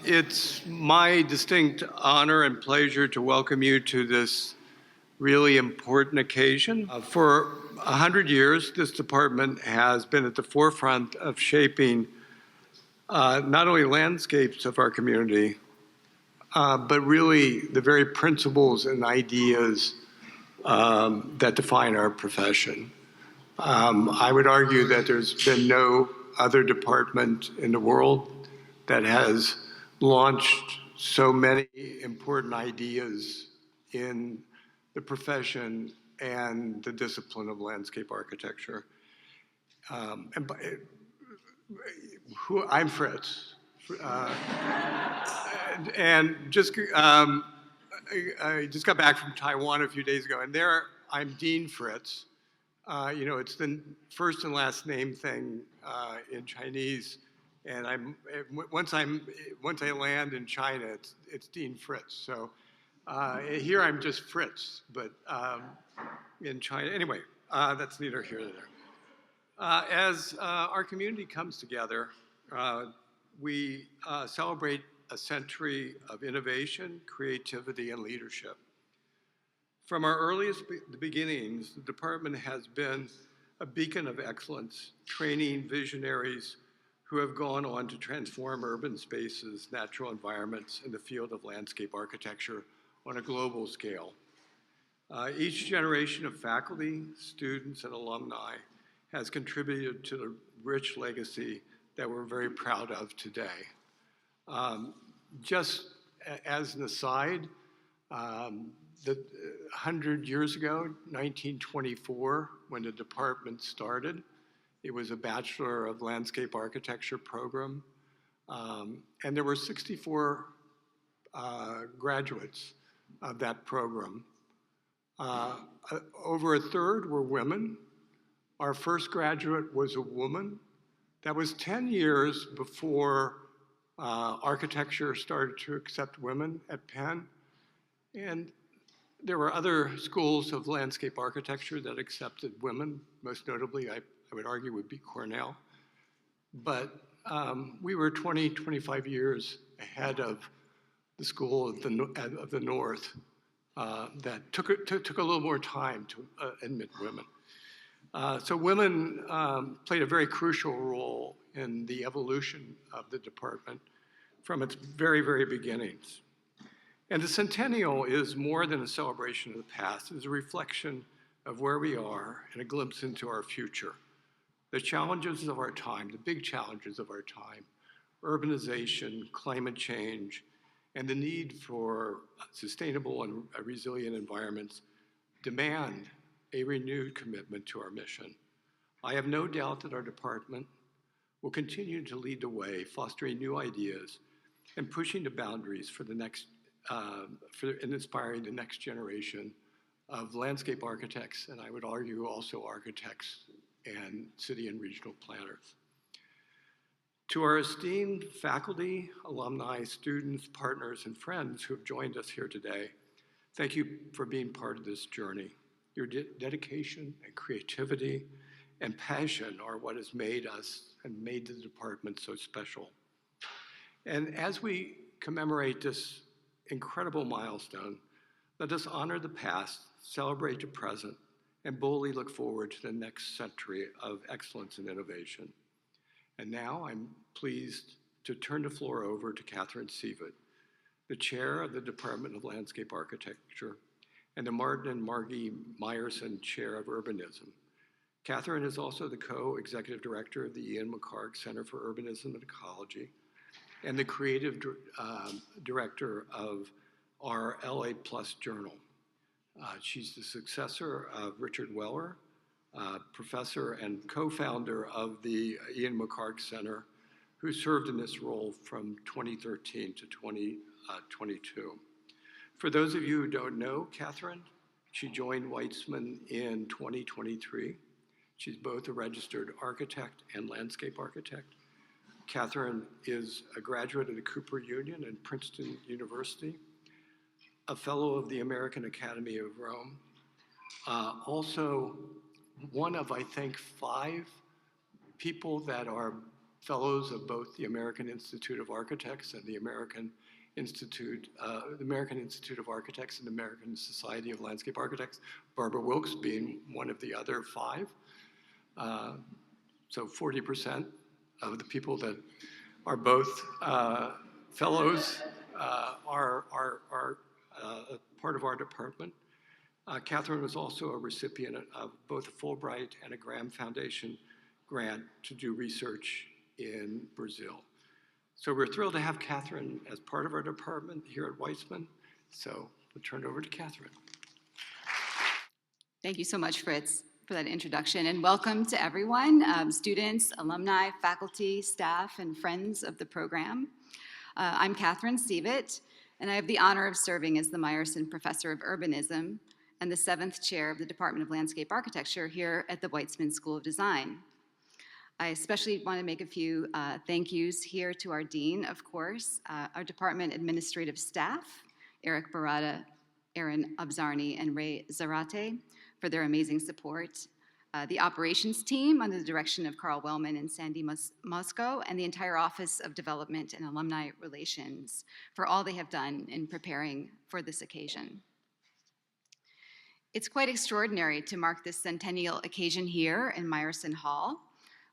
It's my distinct honor and pleasure to welcome you to this really important occasion. For 100 years, this department has been at the forefront of shaping not only landscapes of our community, but really the very principles and ideas that define our profession. I would argue that there's been no other department in the world that has launched so many important ideas in the profession and the discipline of landscape architecture. I'm Fritz. And I just got back from Taiwan a few days ago, and there I'm Dean Fritz. It's the first and last name thing in Chinese, and once I land in China, it's Dean Fritz. So here I'm just Fritz, but in China, anyway, that's neither here nor there. As our community comes together, we celebrate a century of innovation, creativity, and leadership. From our earliest beginnings, the department has been a beacon of excellence, training visionaries who have gone on to transform urban spaces, natural environments in the field of landscape architecture on a global scale. Each generation of faculty, students, and alumni has contributed to the rich legacy that we're very proud of today. Just as an aside, 100 years ago, 1924, when the department started, it was a Bachelor of Landscape Architecture program, and there were 64 graduates of that program. Over a third were women. Our first graduate was a woman. That was 10 years before architecture started to accept women at Penn. And there were other schools of landscape architecture that accepted women, most notably, I would argue, would be Cornell. But we were 20, 25 years ahead of the school of the North that took a little more time to admit women. So women played a very crucial role in the evolution of the department from its very, very beginnings. And the Centennial is more than a celebration of the past. It's a reflection of where we are and a glimpse into our future. The challenges of our time, the big challenges of our time, urbanization, climate change, and the need for sustainable and resilient environments demand a renewed commitment to our mission. I have no doubt that our department will continue to lead the way, fostering new ideas and pushing the boundaries for the next and inspiring the next generation of landscape architects, and I would argue also architects and city and regional planners. To our esteemed faculty, alumni, students, partners, and friends who have joined us here today, thank you for being part of this journey. Your dedication and creativity and passion are what has made us and made the department so special. And as we commemorate this incredible milestone, let us honor the past, celebrate the present, and boldly look forward to the next century of excellence and innovation. And now I'm pleased to turn the floor over to Catherine Seavitt, the chair of the Department of Landscape Architecture, and the Martin and Margy Meyerson Chair of Urbanism. Catherine is also the co-executive director of the Ian McHarg Center for Urbanism and Ecology, and the creative director of our LA Plus journal. She's the successor of Richard Weller, professor and co-founder of the Ian McHarg Center, who served in this role from 2013 to 2022. For those of you who don't know Catherine, she joined Weitzman in 2023. She's both a registered architect and landscape architect. Catherine is a graduate of the Cooper Union and Princeton University, a fellow of the American Academy of Rome, also one of, I think, 5 people that are fellows of both the American Institute of Architects and the American Institute of Architects and the American Society of Landscape Architects, Barbara Wilkes being one of the other 5. So 40% of the people that are both fellows are part of our department. Catherine was also a recipient of both a Fulbright and a Graham Foundation grant to do research in Brazil. So we're thrilled to have Catherine as part of our department here at Weizmann. So we'll turn it over to Catherine. Thank you so much, Fritz, for that introduction, and welcome to everyone, students, alumni, faculty, staff, and friends of the program. I'm Catherine Seavitt, and I have the honor of serving as the Meyerson Professor of Urbanism and the 7th Chair of the Department of Landscape Architecture here at the Weizmann School of Design. I especially want to make a few thank yous here to our dean, of course, our department administrative staff, Eric Barada, Aaron Abzarni, and Ray Zarate, for their amazing support, the operations team under the direction of Carl Wellman and Sandy Moscow, and the entire Office of Development and Alumni Relations for all they have done in preparing for this occasion. It's quite extraordinary to mark this centennial occasion here in Meyerson Hall,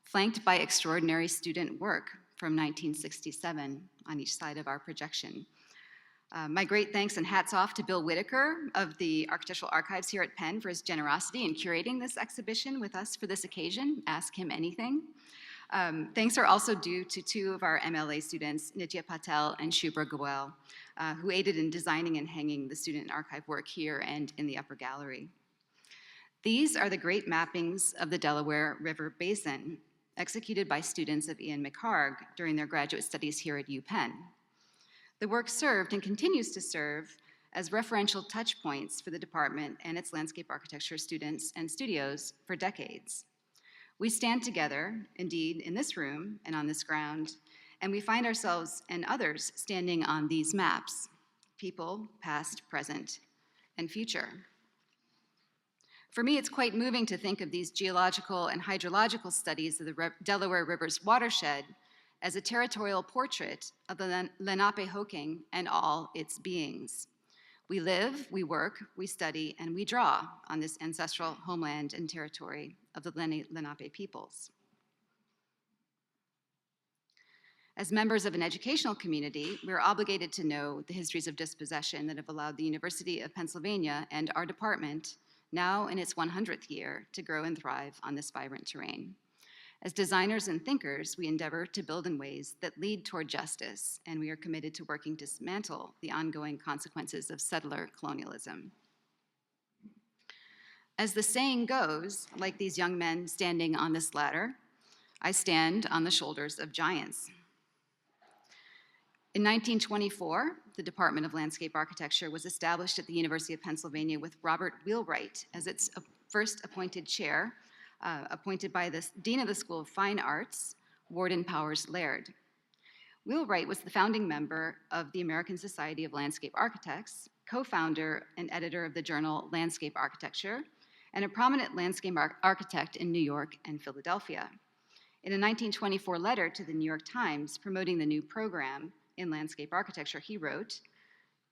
flanked by extraordinary student work from 1967 on each side of our projection. My great thanks and hats off to Bill Whitaker of the Architectural Archives here at Penn for his generosity in curating this exhibition with us for this occasion. Ask him anything. Thanks are also due to 2 of our MLA students, Nitya Patel and Shubhra Goel, who aided in designing and hanging the student archive work here and in the upper gallery. These are the great mappings of the Delaware River Basin, executed by students of Ian McHarg during their graduate studies here at UPenn. The work served and continues to serve as referential touch points for the department and its landscape architecture students and studios for decades. We stand together, indeed, in this room and on this ground, and we find ourselves and others standing on these maps, people, past, present, and future. For me, it's quite moving to think of these geological and hydrological studies of the Delaware River's watershed as a territorial portrait of the Lenapehoking and all its beings. We live, we work, we study, and we draw on this ancestral homeland and territory of the Lenape peoples. As members of an educational community, we're obligated to know the histories of dispossession that have allowed the University of Pennsylvania and our department, now in its 100th year, to grow and thrive on this vibrant terrain. As designers and thinkers, we endeavor to build in ways that lead toward justice, and we are committed to working to dismantle the ongoing consequences of settler colonialism. As the saying goes, like these young men standing on this ladder, I stand on the shoulders of giants. In 1924, the Department of Landscape Architecture was established at the University of Pennsylvania with Robert Wheelwright as its first appointed chair, appointed by the Dean of the School of Fine Arts, Warden Powers Laird. Wheelwright was the founding member of the American Society of Landscape Architects, co-founder and editor of the journal Landscape Architecture, and a prominent landscape architect in New York and Philadelphia. In a 1924 letter to the New York Times promoting the new program in landscape architecture, he wrote,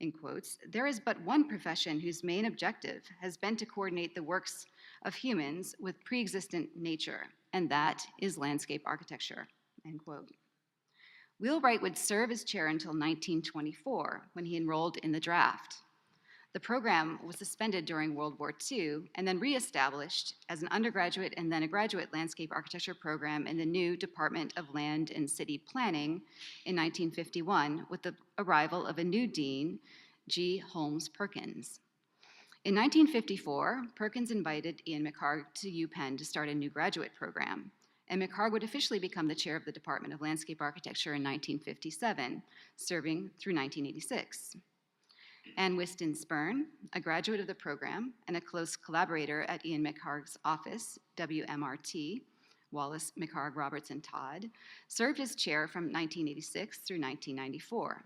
in quotes, "There is but one profession whose main objective has been to coordinate the works of humans with pre-existent nature, and that is landscape architecture," end quote. Wheelwright would serve as chair until 1924, when he enrolled in the draft. The program was suspended during World War II and then reestablished as an undergraduate and then a graduate landscape architecture program in the new Department of Land and City Planning in 1951 with the arrival of a new dean, G. Holmes Perkins. In 1954, Perkins invited Ian McHarg to UPenn to start a new graduate program, and McHarg would officially become the chair of the Department of Landscape Architecture in 1957, serving through 1986. Ann Whiston Spurn, a graduate of the program and a close collaborator at Ian McHarg's office, WMRT, Wallace, McHarg, Roberts, and Todd, served as chair from 1986 through 1994.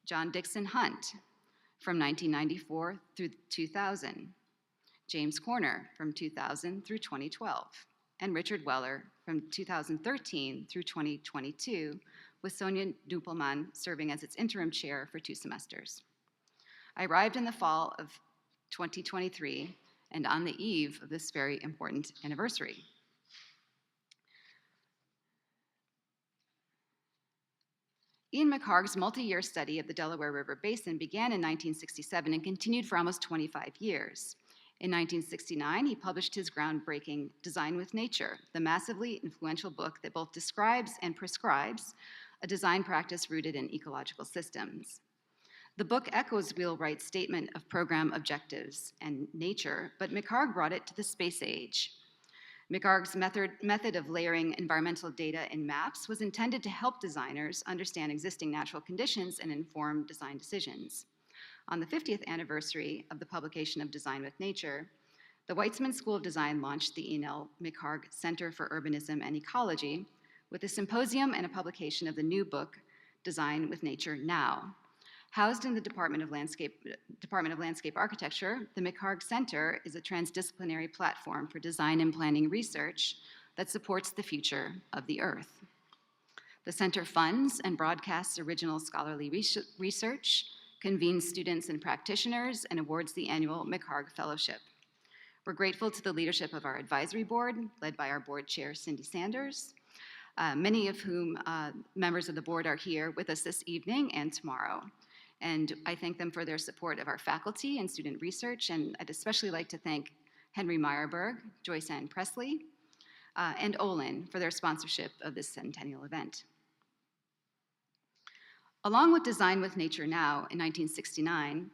John Dixon Hunt, from 1994 through 2000. James Corner, from 2000 through 2012. and Richard Weller from 2013 through 2022, with Sonia Duppelmann serving as its interim chair for 2 semesters. I arrived in the fall of 2023 and on the eve of this very important anniversary. Ian McHarg's multi-year study of the Delaware River Basin began in 1967 and continued for almost 25 years. In 1969, he published his groundbreaking Design with Nature, the massively influential book that both describes and prescribes a design practice rooted in ecological systems. The book echoes Wheelwright's statement of program objectives and nature, but McHarg brought it to the space age. McHarg's method of layering environmental data in maps was intended to help designers understand existing natural conditions and inform design decisions. On the 50th anniversary of the publication of Design with Nature, the Weitzman School of Design launched the E.L. McHarg Center for Urbanism and Ecology with a symposium and a publication of the new book, Design with Nature Now. Housed in the Department of Landscape Architecture, the McHarg Center is a transdisciplinary platform for design and planning research that supports the future of the Earth. The center funds and broadcasts original scholarly research, convenes students and practitioners, and awards the annual McHarg Fellowship. We're grateful to the leadership of our advisory board, led by our board chair, Cindy Sanders, many of whom members of the board are here with us this evening and tomorrow. And I thank them for their support of our faculty and student research, and I'd especially like to thank Henry Meyerberg, Joyce Ann Presley, and Olin for their sponsorship of this Centennial event. Along with Design with Nature Now in 1969,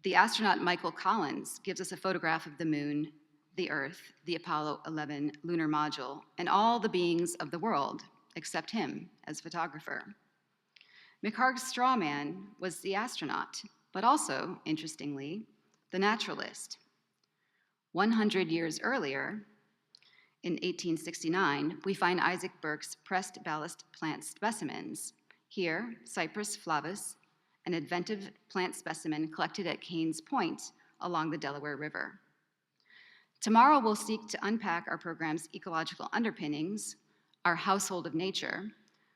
the astronaut Michael Collins gives us a photograph of the moon, the Earth, the Apollo 11 lunar module, and all the beings of the world, except him as photographer. McHarg's straw man was the astronaut, but also, interestingly, the naturalist. 100 years earlier, in 1869, we find Isaac Burke's pressed ballast plant specimens. Here, Cypress flavus, an inventive plant specimen collected at Kane's Point along the Delaware River. Tomorrow, we'll seek to unpack our program's ecological underpinnings, our household of nature,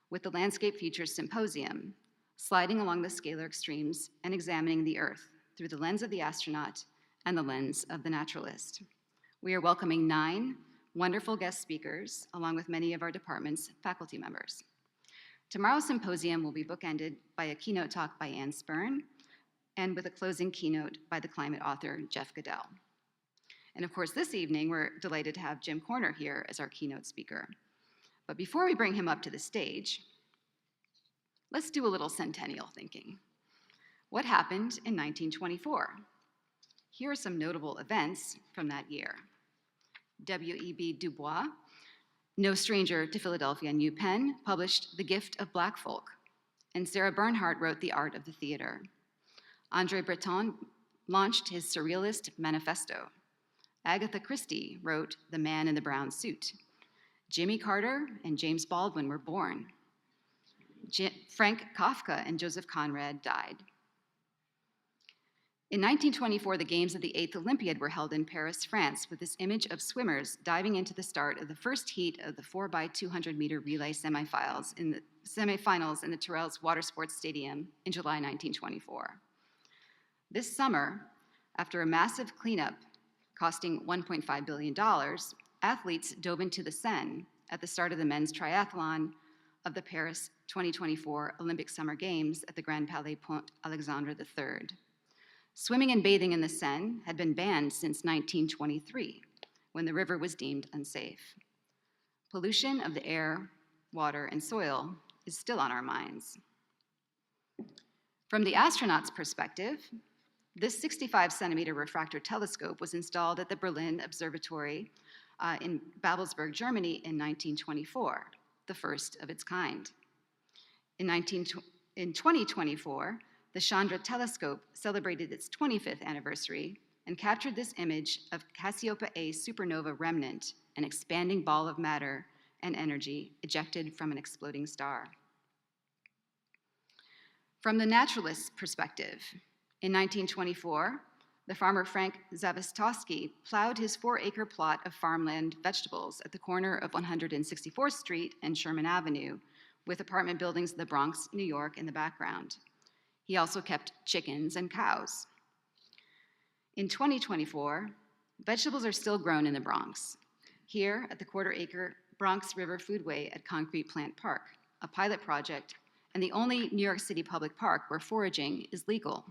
with the Landscape Futures Symposium, sliding along the scalar extremes and examining the Earth through the lens of the astronaut and the lens of the naturalist. We are welcoming 9 wonderful guest speakers, along with many of our department's faculty members. Tomorrow's symposium will be bookended by a keynote talk by Ann Spurn, and with a closing keynote by the climate author, Jeff Goodell. And of course, this evening, we're delighted to have Jim Corner here as our keynote speaker. But before we bring him up to the stage, let's do a little centennial thinking. What happened in 1924? Here are some notable events from that year. W.E.B. Du Bois, no stranger to Philadelphia and UPenn, published The Gift of Black Folk, and Sarah Bernhardt wrote The Art of the Theater. Andre Breton launched his Surrealist Manifesto. Agatha Christie wrote The Man in the Brown Suit. Jimmy Carter and James Baldwin were born. Frank Kafka and Joseph Conrad died. In 1924, the games of the 8th Olympiad were held in Paris, France, with this image of swimmers diving into the start of the first heat of the 4x200-meter relay semifinals in the Terrell's Water Sports Stadium in July 1924. This summer, after a massive cleanup costing $1.5 billion, athletes dove into the Seine at the start of the men's triathlon of the Paris 2024 Olympic Summer Games at the Grand Palais Pont Alexandre III. Swimming and bathing in the Seine had been banned since 1923, when the river was deemed unsafe. Pollution of the air, water, and soil is still on our minds. From the astronaut's perspective, this 65-centimeter refractor telescope was installed at the Berlin Observatory in Babelsberg, Germany in 1924, the first of its kind. In 2024, the Chandra telescope celebrated its 25th anniversary and captured this image of Cassiopeia A supernova remnant, an expanding ball of matter and energy ejected from an exploding star. From the naturalist's perspective, in 1924, The farmer Frank Zavistoski plowed his 4-acre plot of farmland vegetables at the corner of 164th Street and Sherman Avenue, with apartment buildings in the Bronx, New York in the background. He also kept chickens and cows. In 2024, vegetables are still grown in the Bronx. Here at the 1/4-acre Bronx River Foodway at Concrete Plant Park, a pilot project and the only New York City public park where foraging is legal.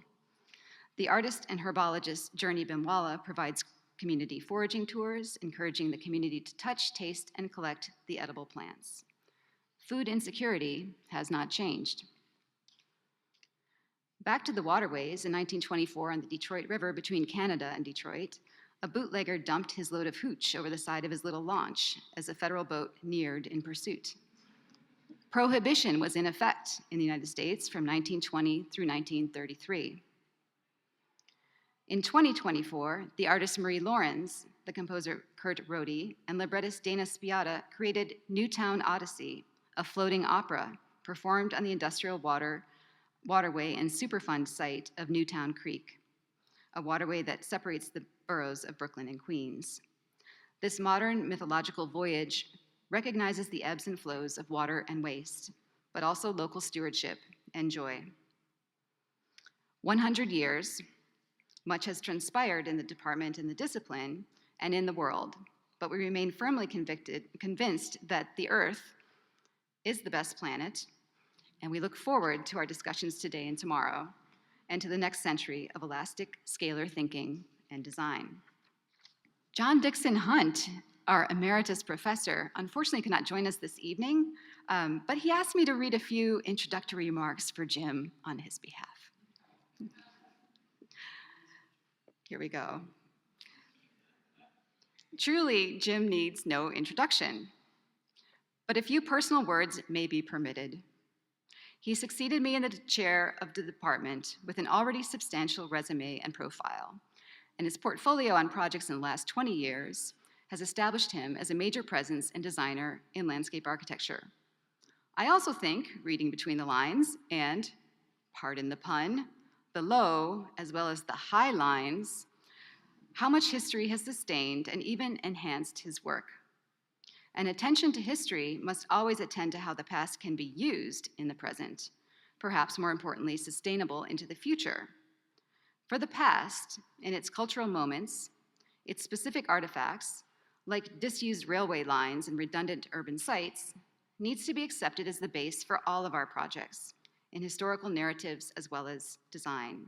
The artist and herbologist Journey Bimwala provides community foraging tours, encouraging the community to touch, taste, and collect the edible plants. Food insecurity has not changed. Back to the waterways in 1924 on the Detroit River between Canada and Detroit, a bootlegger dumped his load of hooch over the side of his little launch as a federal boat neared in pursuit. Prohibition was in effect in the United States from 1920 through 1933. In 2024, the artist Marie Lorenz, the composer Kurt Rohde, and librettist Dana Spiata created Newtown Odyssey, a floating opera performed on the industrial waterway and Superfund site of Newtown Creek, a waterway that separates the boroughs of Brooklyn and Queens. This modern mythological voyage recognizes the ebbs and flows of water and waste, but also local stewardship and joy. 100 years, much has transpired in the department and the discipline and in the world, but we remain firmly convinced that the Earth is the best planet, and we look forward to our discussions today and tomorrow, and to the next century of elastic scalar thinking and design. John Dixon Hunt, our emeritus professor, unfortunately could not join us this evening, but he asked me to read a few introductory remarks for Jim on his behalf. Here we go. Truly, Jim needs no introduction, but a few personal words may be permitted. He succeeded me in the chair of the department with an already substantial resume and profile, and his portfolio on projects in the last 20 years has established him as a major presence and designer in landscape architecture. I also think, reading between the lines, and, pardon the pun, the low as well as the high lines, how much history has sustained and even enhanced his work. And attention to history must always attend to how the past can be used in the present, perhaps more importantly, sustainable into the future. For the past, in its cultural moments, its specific artifacts, like disused railway lines and redundant urban sites, needs to be accepted as the base for all of our projects, in historical narratives as well as design.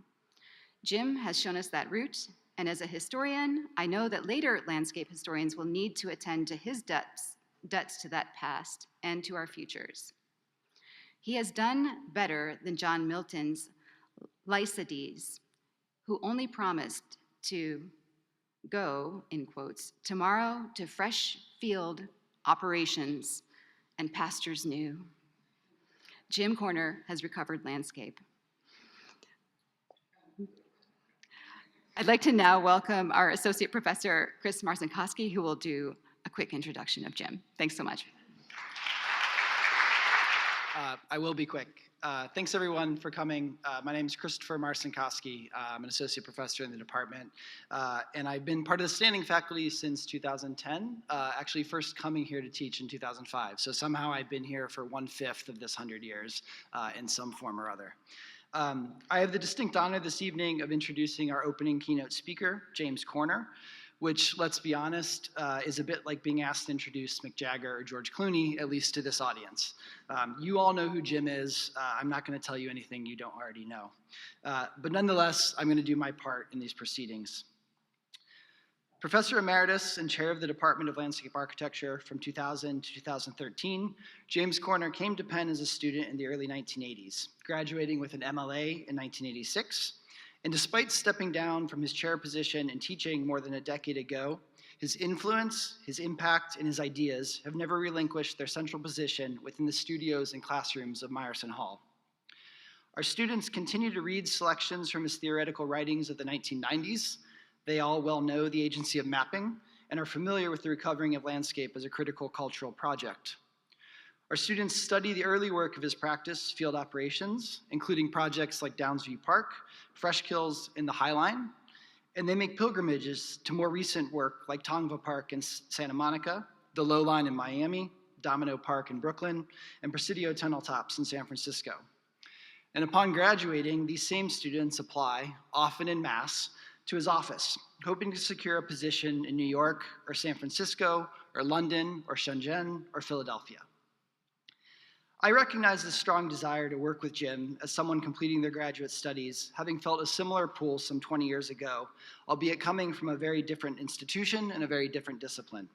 Jim has shown us that route, and as a historian, I know that later landscape historians will need to attend to his debts to that past and to our futures. He has done better than John Milton's Lycides, who only promised to go, in quotes, tomorrow to fresh field operations and pastures new. Jim Corner has recovered landscape. I'd like to now welcome our Associate Professor, Chris Marcinkoski, who will do a quick introduction of Jim. Thanks so much. I will be quick. Thanks everyone for coming. My name is Christopher Marcinkoski. I'm an associate professor in the department, and I've been part of the standing faculty since 2010, actually first coming here to teach in 2005. So somehow I've been here for 1/5 of this 100 years in some form or other. I have the distinct honor this evening of introducing our opening keynote speaker, James Corner, which, let's be honest, is a bit like being asked to introduce Mick Jagger or George Clooney, at least to this audience. You all know who Jim is. I'm not going to tell you anything you don't already know. But nonetheless, I'm going to do my part in these proceedings. Professor Emeritus and Chair of the Department of Landscape Architecture from 2000 to 2013, James Corner came to Penn as a student in the early 1980s, graduating with an MLA in 1986. And despite stepping down from his chair position and teaching more than a decade ago, his influence, his impact, and his ideas have never relinquished their central position within the studios and classrooms of Meyerson Hall. Our students continue to read selections from his theoretical writings of the 1990s. They all well know the agency of mapping and are familiar with the recovering of landscape as a critical cultural project. Our students study the early work of his practice, field operations, including projects like Downsview Park, Fresh Kills, and the High Line, And they make pilgrimages to more recent work like Tongva Park in Santa Monica, the Low Line in Miami, Domino Park in Brooklyn, and Presidio Tunnel Tops in San Francisco. And upon graduating, these same students apply, often en masse, to his office, hoping to secure a position in New York or San Francisco or London or Shenzhen or Philadelphia. I recognize this strong desire to work with Jim as someone completing their graduate studies, having felt a similar pull some 20 years ago, albeit coming from a very different institution and a very different discipline.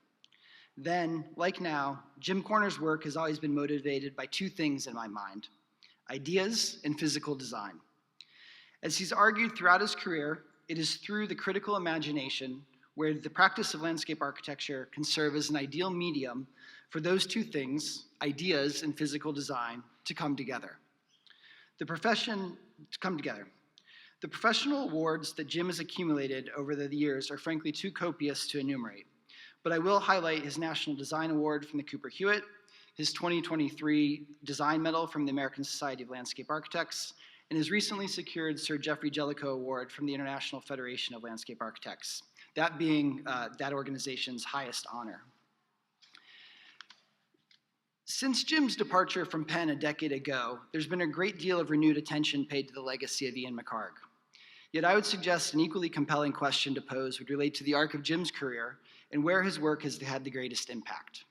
Then, like now, Jim Corner's work has always been motivated by two things in my mind: ideas and physical design. As he's argued throughout his career, it is through the critical imagination where the practice of landscape architecture can serve as an ideal medium for those two things, ideas and physical design, to come together. The professional awards that Jim has accumulated over the years are frankly too copious to enumerate, but I will highlight his National Design Award from the Cooper Hewitt, his 2023 Design Medal from the American Society of Landscape Architects, and his recently secured Sir Geoffrey Jellicoe Award from the International Federation of Landscape Architects, that being that organization's highest honor. Since Jim's departure from Penn a decade ago, there's been a great deal of renewed attention paid to the legacy of Ian McHarg. Yet I would suggest an equally compelling question to pose would relate to the arc of Jim's career and where his work has had the greatest impact.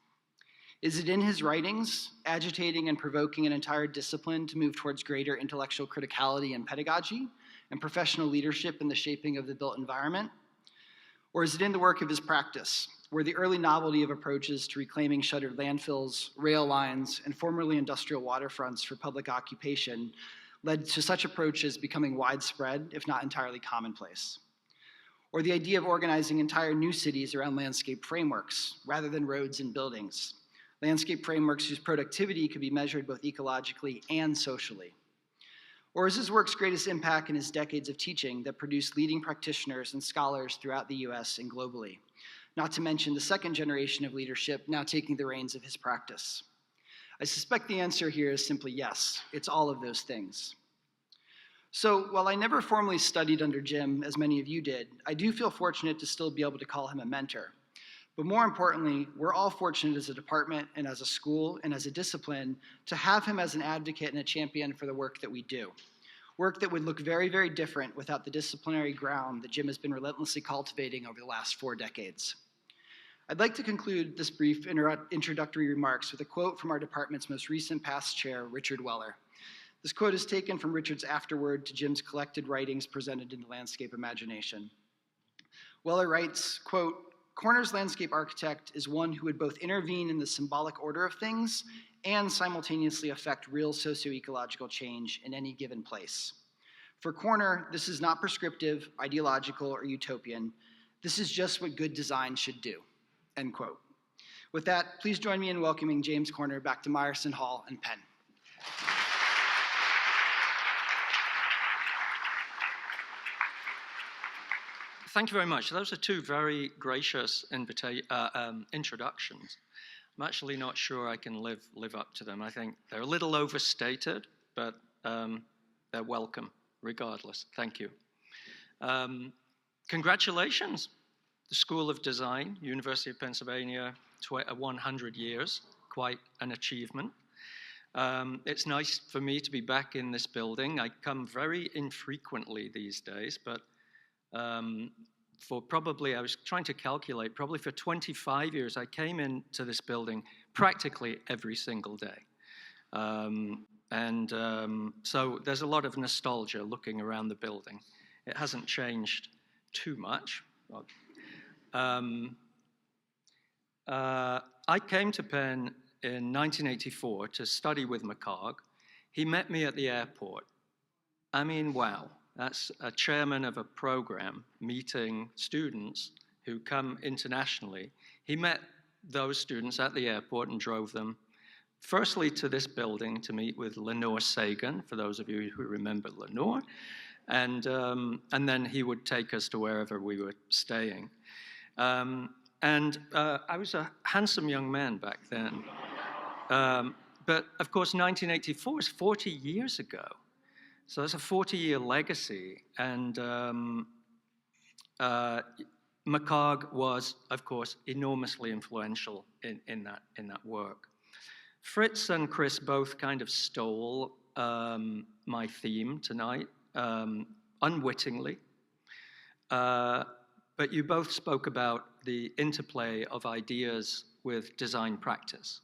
Is it in his writings, agitating and provoking an entire discipline to move towards greater intellectual criticality and pedagogy and professional leadership in the shaping of the built environment? Or is it in the work of his practice, where the early novelty of approaches to reclaiming shuttered landfills, rail lines, and formerly industrial waterfronts for public occupation led to such approaches becoming widespread, if not entirely commonplace? Or the idea of organizing entire new cities around landscape frameworks, rather than roads and buildings, landscape frameworks whose productivity could be measured both ecologically and socially? Or is his work's greatest impact in his decades of teaching that produced leading practitioners and scholars throughout the US and globally, not to mention the second generation of leadership now taking the reins of his practice? I suspect the answer here is simply yes, it's all of those things. So while I never formally studied under Jim, as many of you did, I do feel fortunate to still be able to call him a mentor. But more importantly, we're all fortunate as a department and as a school and as a discipline to have him as an advocate and a champion for the work that we do. Work that would look very, very different without the disciplinary ground that Jim has been relentlessly cultivating over the last 4 decades. I'd like to conclude this brief introductory remarks with a quote from our department's most recent past chair, Richard Weller. This quote is taken from Richard's afterword to Jim's collected writings presented in the Landscape Imagination. Weller writes, quote, "Corner's landscape architect is one who would both intervene in the symbolic order of things and simultaneously affect real socio-ecological change in any given place. For Corner, this is not prescriptive, ideological, or utopian. This is just what good design should do," end quote. With that, please join me in welcoming James Corner back to Meyerson Hall and Penn. Thank you very much. Those are two very gracious introductions. I'm actually not sure I can live up to them. I think they're a little overstated, but they're welcome regardless. Thank you. Congratulations, the School of Design, University of Pennsylvania, 100 years, quite an achievement. It's nice for me to be back in this building. I come very infrequently these days, but for probably, I was trying to calculate, probably for 25 years, I came into this building practically every single day. So there's a lot of nostalgia looking around the building. It hasn't changed too much. I came to Penn in 1984 to study with McHarg. He met me at the airport. I mean, wow. That's a chairman of a program meeting students who come internationally. He met those students at the airport and drove them firstly to this building to meet with Lenore Sagan, for those of you who remember Lenore, and then he would take us to wherever we were staying. I was a handsome young man back then. But of course, 1984 is 40 years ago. So that's a 40-year legacy, and McCarg was, of course, enormously influential in that work. Fritz and Chris both kind of stole my theme tonight, unwittingly. But you both spoke about the interplay of ideas with design practice,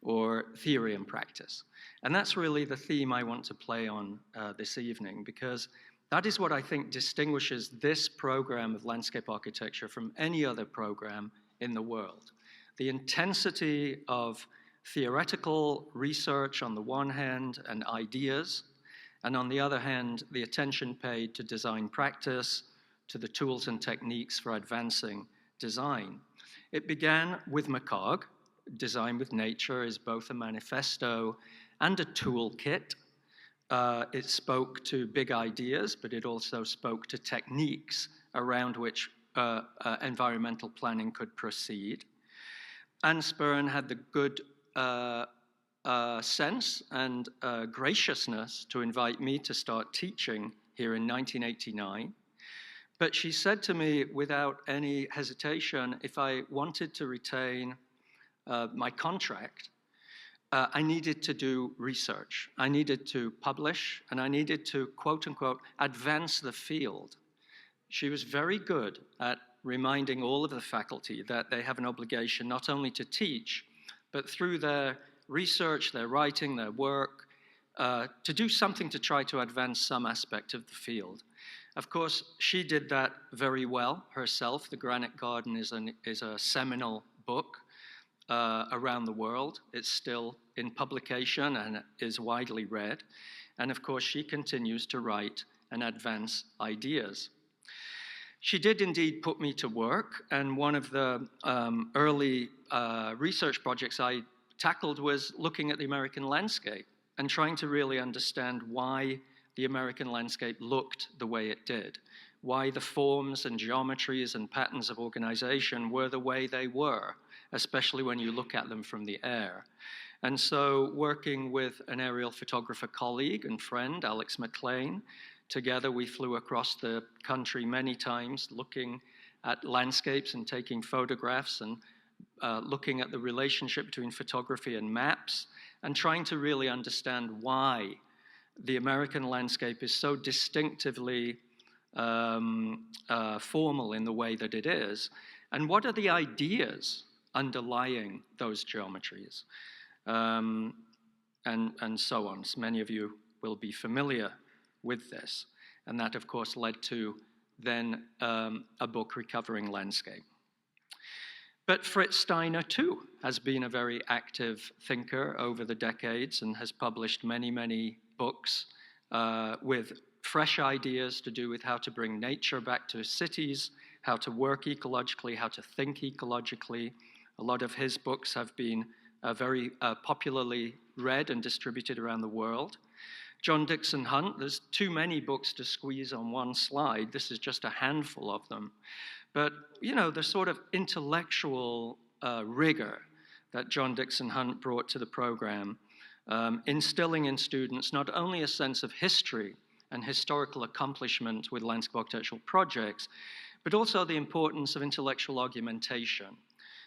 or theory and practice. And that's really the theme I want to play on this evening, because that is what I think distinguishes this program of landscape architecture from any other program in the world. The intensity of theoretical research on the one hand and ideas, and on the other hand, the attention paid to design practice, to the tools and techniques for advancing design. It began with McCarg. Design with Nature is both a manifesto and a toolkit. It spoke to big ideas, but it also spoke to techniques around which environmental planning could proceed. Anne Spirn had the good sense and graciousness to invite me to start teaching here in 1989. But she said to me without any hesitation, if I wanted to retain my contract, I needed to do research. I needed to publish, and I needed to, quote unquote, advance the field. She was very good at reminding all of the faculty that they have an obligation not only to teach, but through their research, their writing, their work, to do something to try to advance some aspect of the field. Of course, she did that very well herself. The Granite Garden is a seminal book around the world. It's still in publication and is widely read. And of course, she continues to write and advance ideas. She did indeed put me to work, and one of the early research projects I tackled was looking at the American landscape and trying to really understand why the American landscape looked the way it did, why the forms and geometries and patterns of organization were the way they were, especially when you look at them from the air. And so working with an aerial photographer colleague and friend, Alex McLean, together we flew across the country many times looking at landscapes and taking photographs and looking at the relationship between photography and maps and trying to really understand why the American landscape is so distinctively formal in the way that it is, and what are the ideas underlying those geometries, and so on. So many of you will be familiar with this, and that of course led to then a book, Recovering Landscape. But Fritz Steiner too has been a very active thinker over the decades and has published many, many books with fresh ideas to do with how to bring nature back to cities, how to work ecologically, how to think ecologically. A lot of his books have been very popularly read and distributed around the world. John Dixon Hunt, there's too many books to squeeze on one slide. This is just a handful of them. But, you know, the sort of intellectual rigor that John Dixon Hunt brought to the program, instilling in students not only a sense of history and historical accomplishment with landscape architectural projects, but also the importance of intellectual argumentation.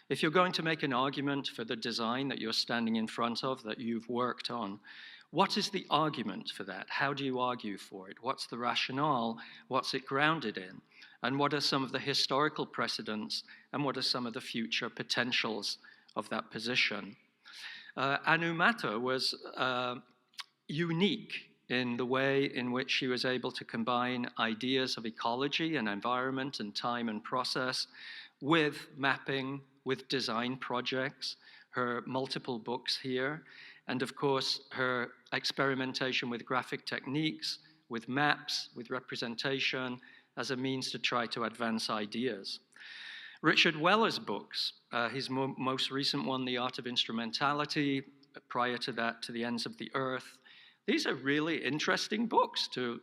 If you're going to make an argument for the design that you're standing in front of, that you've worked on, what is the argument for that? How do you argue for it? What's the rationale? What's it grounded in? And what are some of the historical precedents? And what are some of the future potentials of that position? Anu Mata was unique in the way in which she was able to combine ideas of ecology and environment and time and process with mapping, with design projects, her multiple books here, and of course her experimentation with graphic techniques, with maps, with representation as a means to try to advance ideas. Richard Weller's books, his most recent one, The Art of Instrumentality, prior to that, To the Ends of the Earth. These are really interesting books to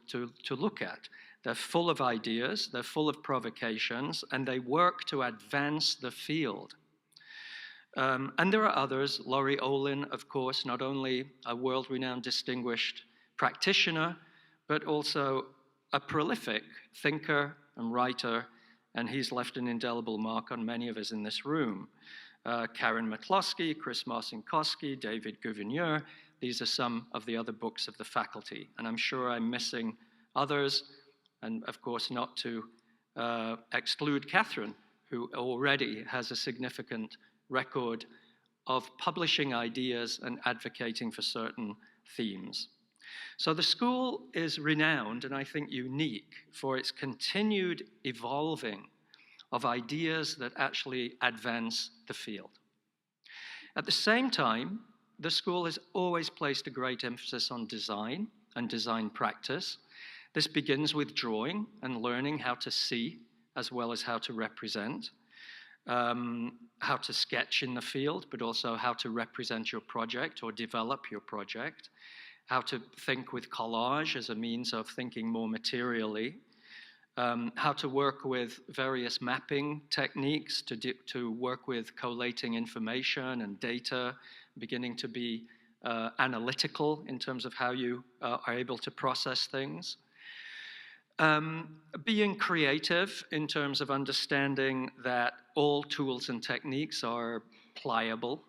look at. They're full of ideas, they're full of provocations, and they work to advance the field. And there are others. Laurie Olin, of course, not only a world-renowned distinguished practitioner, but also a prolific thinker and writer and he's left an indelible mark on many of us in this room. Karen McCloskey, Chris Marcinkoski, David Gouverneur, these are some of the other books of the faculty, and I'm sure I'm missing others, and of course not to exclude Catherine, who already has a significant record of publishing ideas and advocating for certain themes. So the school is renowned, and I think unique, for its continued evolving of ideas that actually advance the field. At the same time, the school has always placed a great emphasis on design and design practice. This begins with drawing and learning how to see as well as how to represent, how to sketch in the field, but also how to represent your project or develop your project, how to think with collage as a means of thinking more materially, how to work with various mapping techniques to work with collating information and data, beginning to be analytical in terms of how you are able to process things. Being creative in terms of understanding that all tools and techniques are pliable.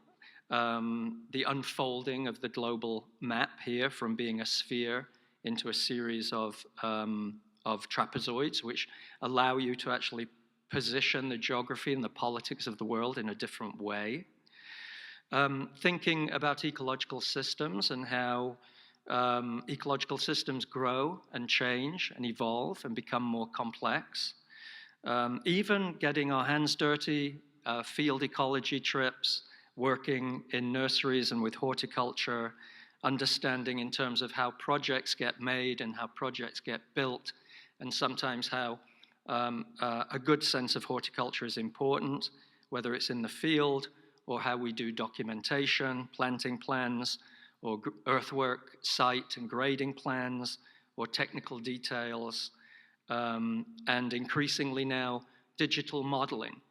The unfolding of the global map here from being a sphere into a series of trapezoids, which allow you to actually position the geography and the politics of the world in a different way. Thinking about ecological systems and how ecological systems grow and change and evolve and become more complex. Even getting our hands dirty, field ecology trips, working in nurseries and with horticulture, understanding in terms of how projects get made and how projects get built, and sometimes how a good sense of horticulture is important, whether it's in the field or how we do documentation, planting plans, or earthwork site and grading plans, or technical details, and increasingly now digital modeling,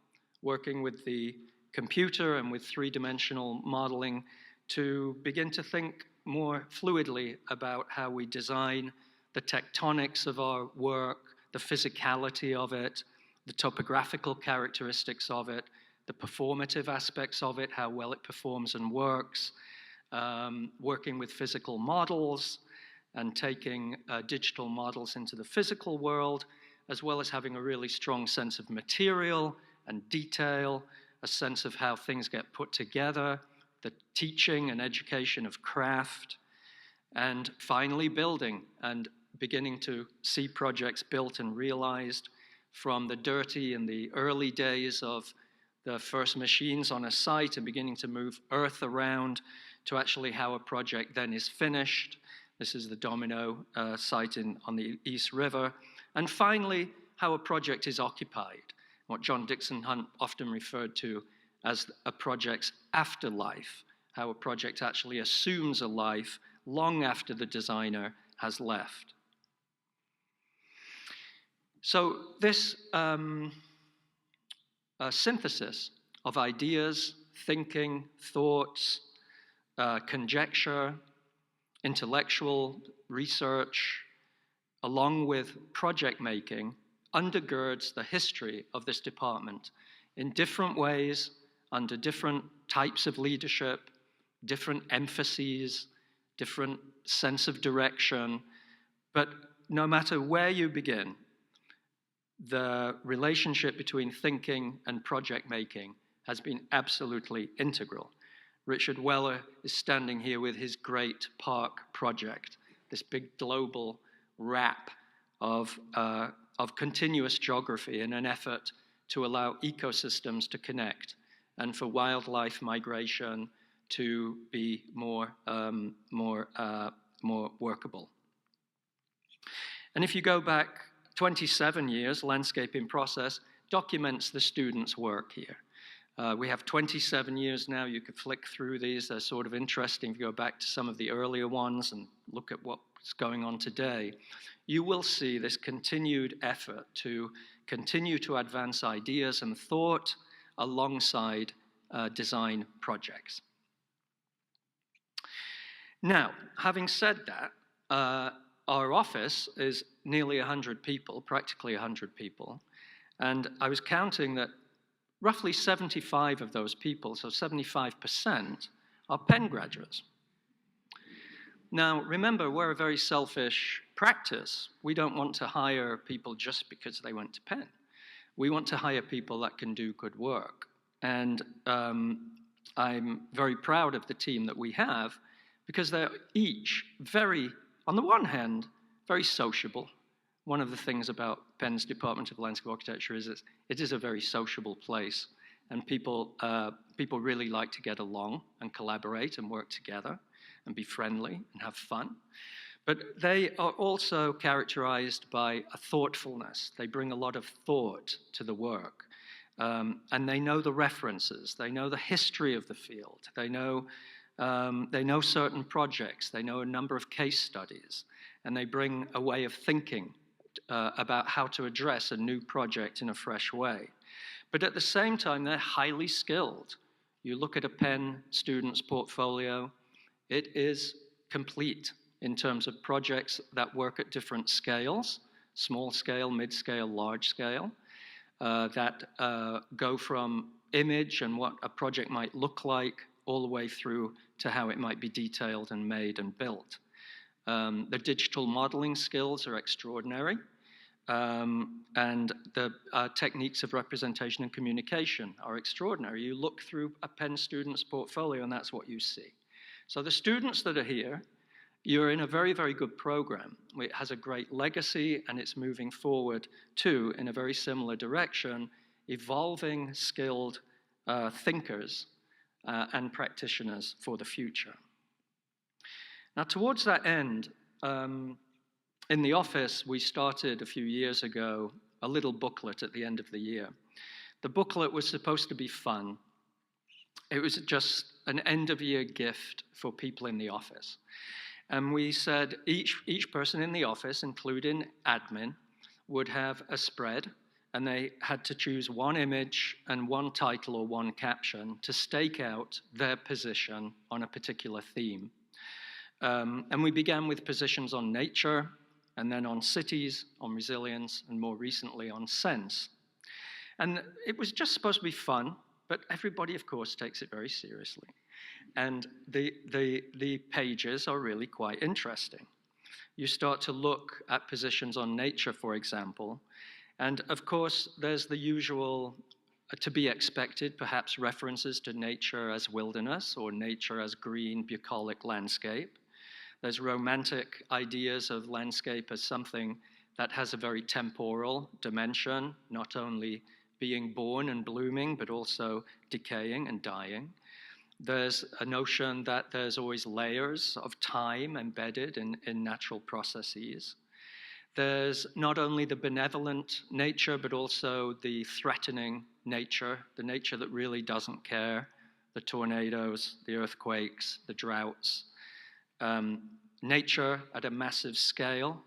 working with the computer and with three-dimensional modeling to begin to think more fluidly about how we design the tectonics of our work, the physicality of it, the topographical characteristics of it, the performative aspects of it, how well it performs and works, working with physical models and taking digital models into the physical world, as well as having a really strong sense of material and detail, a sense of how things get put together, the teaching and education of craft, and finally building and beginning to see projects built and realized from the dirty and the early days of the first machines on a site and beginning to move earth around to actually how a project then is finished. This is the Domino site on the East River. And finally, how a project is occupied, what John Dixon Hunt often referred to as a project's afterlife, how a project actually assumes a life long after the designer has left. So this synthesis of ideas, thinking, thoughts, conjecture, intellectual research, along with project making, undergirds the history of this department in different ways, under different types of leadership, different emphases, different sense of direction. But no matter where you begin, the relationship between thinking and project making has been absolutely integral. Richard Weller is standing here with his great park project, this big global wrap of continuous geography in an effort to allow ecosystems to connect and for wildlife migration to be more workable. And if you go back 27 years, Landscape in Process documents the students' work here. We have 27 years now. You could flick through these. They're sort of interesting. If you go back to some of the earlier ones and look at what's going on today, you will see this continued effort to continue to advance ideas and thought alongside design projects. Now, having said that, our office is nearly 100 people, practically 100 people, And I was counting that roughly 75 of those people, so 75%, are Penn graduates. Now, remember, we're a very selfish practice. We don't want to hire people just because they went to Penn. We want to hire people that can do good work. And I'm very proud of the team that we have, because they're each very, on the one hand, very sociable. One of the things about Penn's Department of Landscape Architecture is it is a very sociable place, and people really like to get along and collaborate and work together and be friendly and have fun. But they are also characterized by a thoughtfulness. They bring a lot of thought to the work. And they know the references. They know the history of the field. They know certain projects. They know a number of case studies. And they bring a way of thinking about how to address a new project in a fresh way. But at the same time, they're highly skilled. You look at a Penn student's portfolio, it is complete in terms of projects that work at different scales, small scale, mid-scale, large scale, that go from image and what a project might look like all the way through to how it might be detailed and made and built. The digital modeling skills are extraordinary, and the techniques of representation and communication are extraordinary. You look through a Penn student's portfolio and that's what you see. So the students that are here, you're in a very, very good program. It has a great legacy, and it's moving forward too in a very similar direction, evolving skilled thinkers and practitioners for the future. Now, towards that end, in the office, we started a few years ago a little booklet at the end of the year. The booklet was supposed to be fun. It was just an end-of-year gift for people in the office. And we said each person in the office, including admin, would have a spread, and they had to choose one image and one title or one caption to stake out their position on a particular theme. And we began with positions on nature, and then on cities, on resilience, and more recently on sense. And it was just supposed to be fun, but everybody, of course, takes it very seriously. And the pages are really quite interesting. You start to look at positions on nature, for example, and of course, there's the usual, to be expected, perhaps references to nature as wilderness or nature as green, bucolic landscape. There's romantic ideas of landscape as something that has a very temporal dimension, not only being born and blooming, but also decaying and dying. There's a notion that there's always layers of time embedded in natural processes. There's not only the benevolent nature, but also the threatening nature, the nature that really doesn't care, the tornadoes, the earthquakes, the droughts. Nature at a massive scale,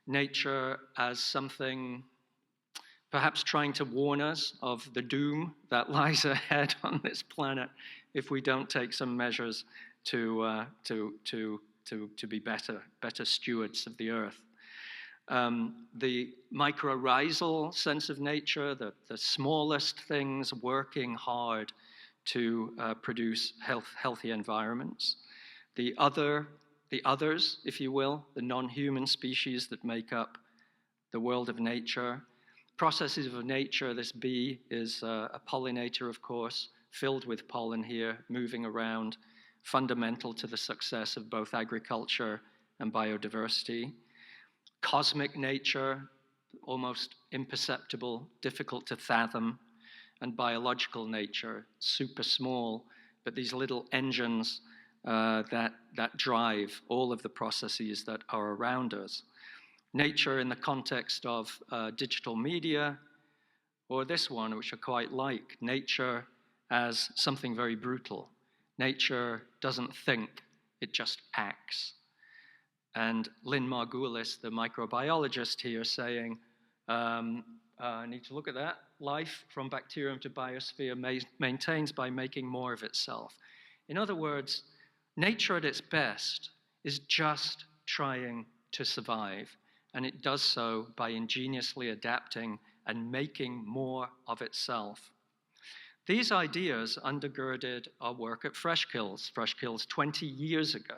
nature as something perhaps trying to warn us of the doom that lies ahead on this planet if we don't take some measures to be better stewards of the earth. The mycorrhizal sense of nature, the smallest things working hard to produce healthy environments. The others, if you will, the non-human species that make up the world of nature. Processes of nature, this bee is a pollinator, of course, filled with pollen here, moving around, fundamental to the success of both agriculture and biodiversity. Cosmic nature, almost imperceptible, difficult to fathom, and biological nature, super small, but these little engines that drive all of the processes that are around us. Nature in the context of digital media, or this one, which I quite like, nature as something very brutal. Nature doesn't think, it just acts. And Lynn Margulis, the microbiologist here, saying, I need to look at that. Life from bacterium to biosphere maintains by making more of itself. In other words, nature at its best is just trying to survive, and it does so by ingeniously adapting and making more of itself. These ideas undergirded our work at Freshkills 20 years ago.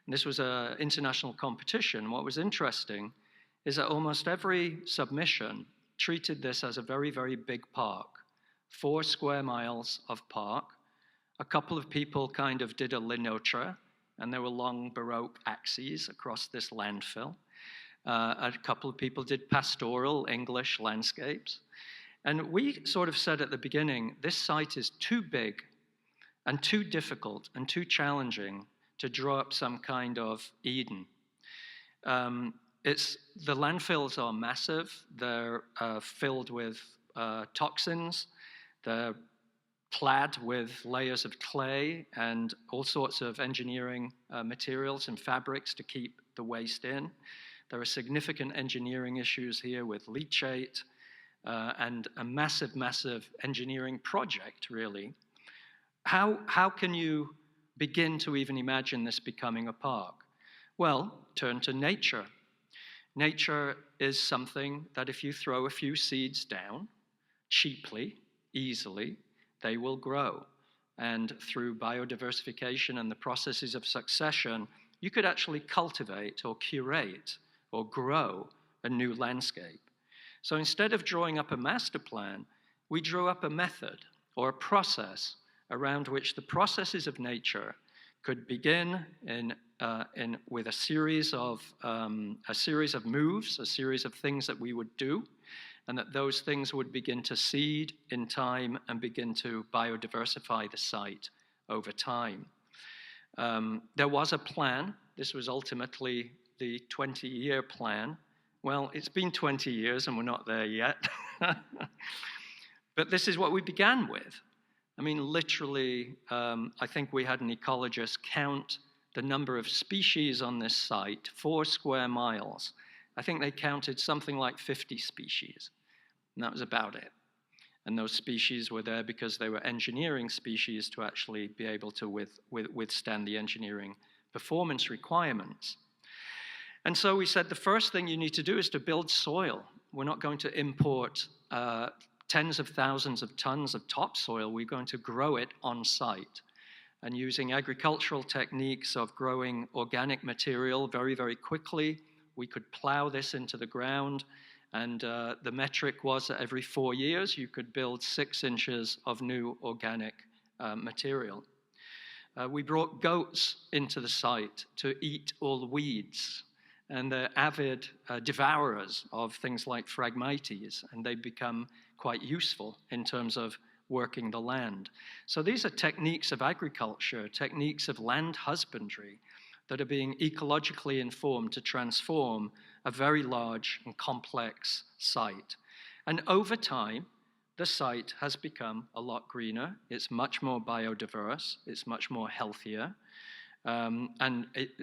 And this was an international competition. What was interesting is that almost every submission treated this as a very, very big park. 4 square miles of park. A couple of people kind of did a linotra, and there were long Baroque axes across this landfill. A couple of people did pastoral English landscapes. And we sort of said at the beginning, this site is too big and too difficult and too challenging to draw up some kind of Eden. The landfills are massive. They're filled with toxins. They're clad with layers of clay and all sorts of engineering materials and fabrics to keep the waste in. There are significant engineering issues here with leachate and a massive, massive engineering project, really. How can you begin to even imagine this becoming a park? Well, turn to nature. Nature is something that if you throw a few seeds down, cheaply, easily, they will grow. And through biodiversification and the processes of succession, you could actually cultivate or curate or grow a new landscape. So instead of drawing up a master plan, we drew up a method or a process around which the processes of nature could begin with a series of moves, a series of things that we would do, and that those things would begin to seed in time and begin to biodiversify the site over time. There was a plan. This was ultimately the 20-year plan. Well, it's been 20 years and we're not there yet. But this is what we began with. I mean, literally, I think we had an ecologist count the number of species on this site, 4 square miles. I think they counted something like 50 species, and that was about it. And those species were there because they were engineering species to actually be able to withstand the engineering performance requirements. And so we said the first thing you need to do is to build soil. We're not going to import tens of thousands of tons of topsoil. We're going to grow it on site. And using agricultural techniques of growing organic material very, very quickly, we could plow this into the ground. And the metric was that every 4 years, you could build 6 inches of new organic material. We brought goats into the site to eat all the weeds. And they're avid devourers of things like Phragmites, and they become quite useful in terms of working the land. So these are techniques of agriculture, techniques of land husbandry that are being ecologically informed to transform a very large and complex site. And over time, the site has become a lot greener. It's much more biodiverse. It's much more healthier.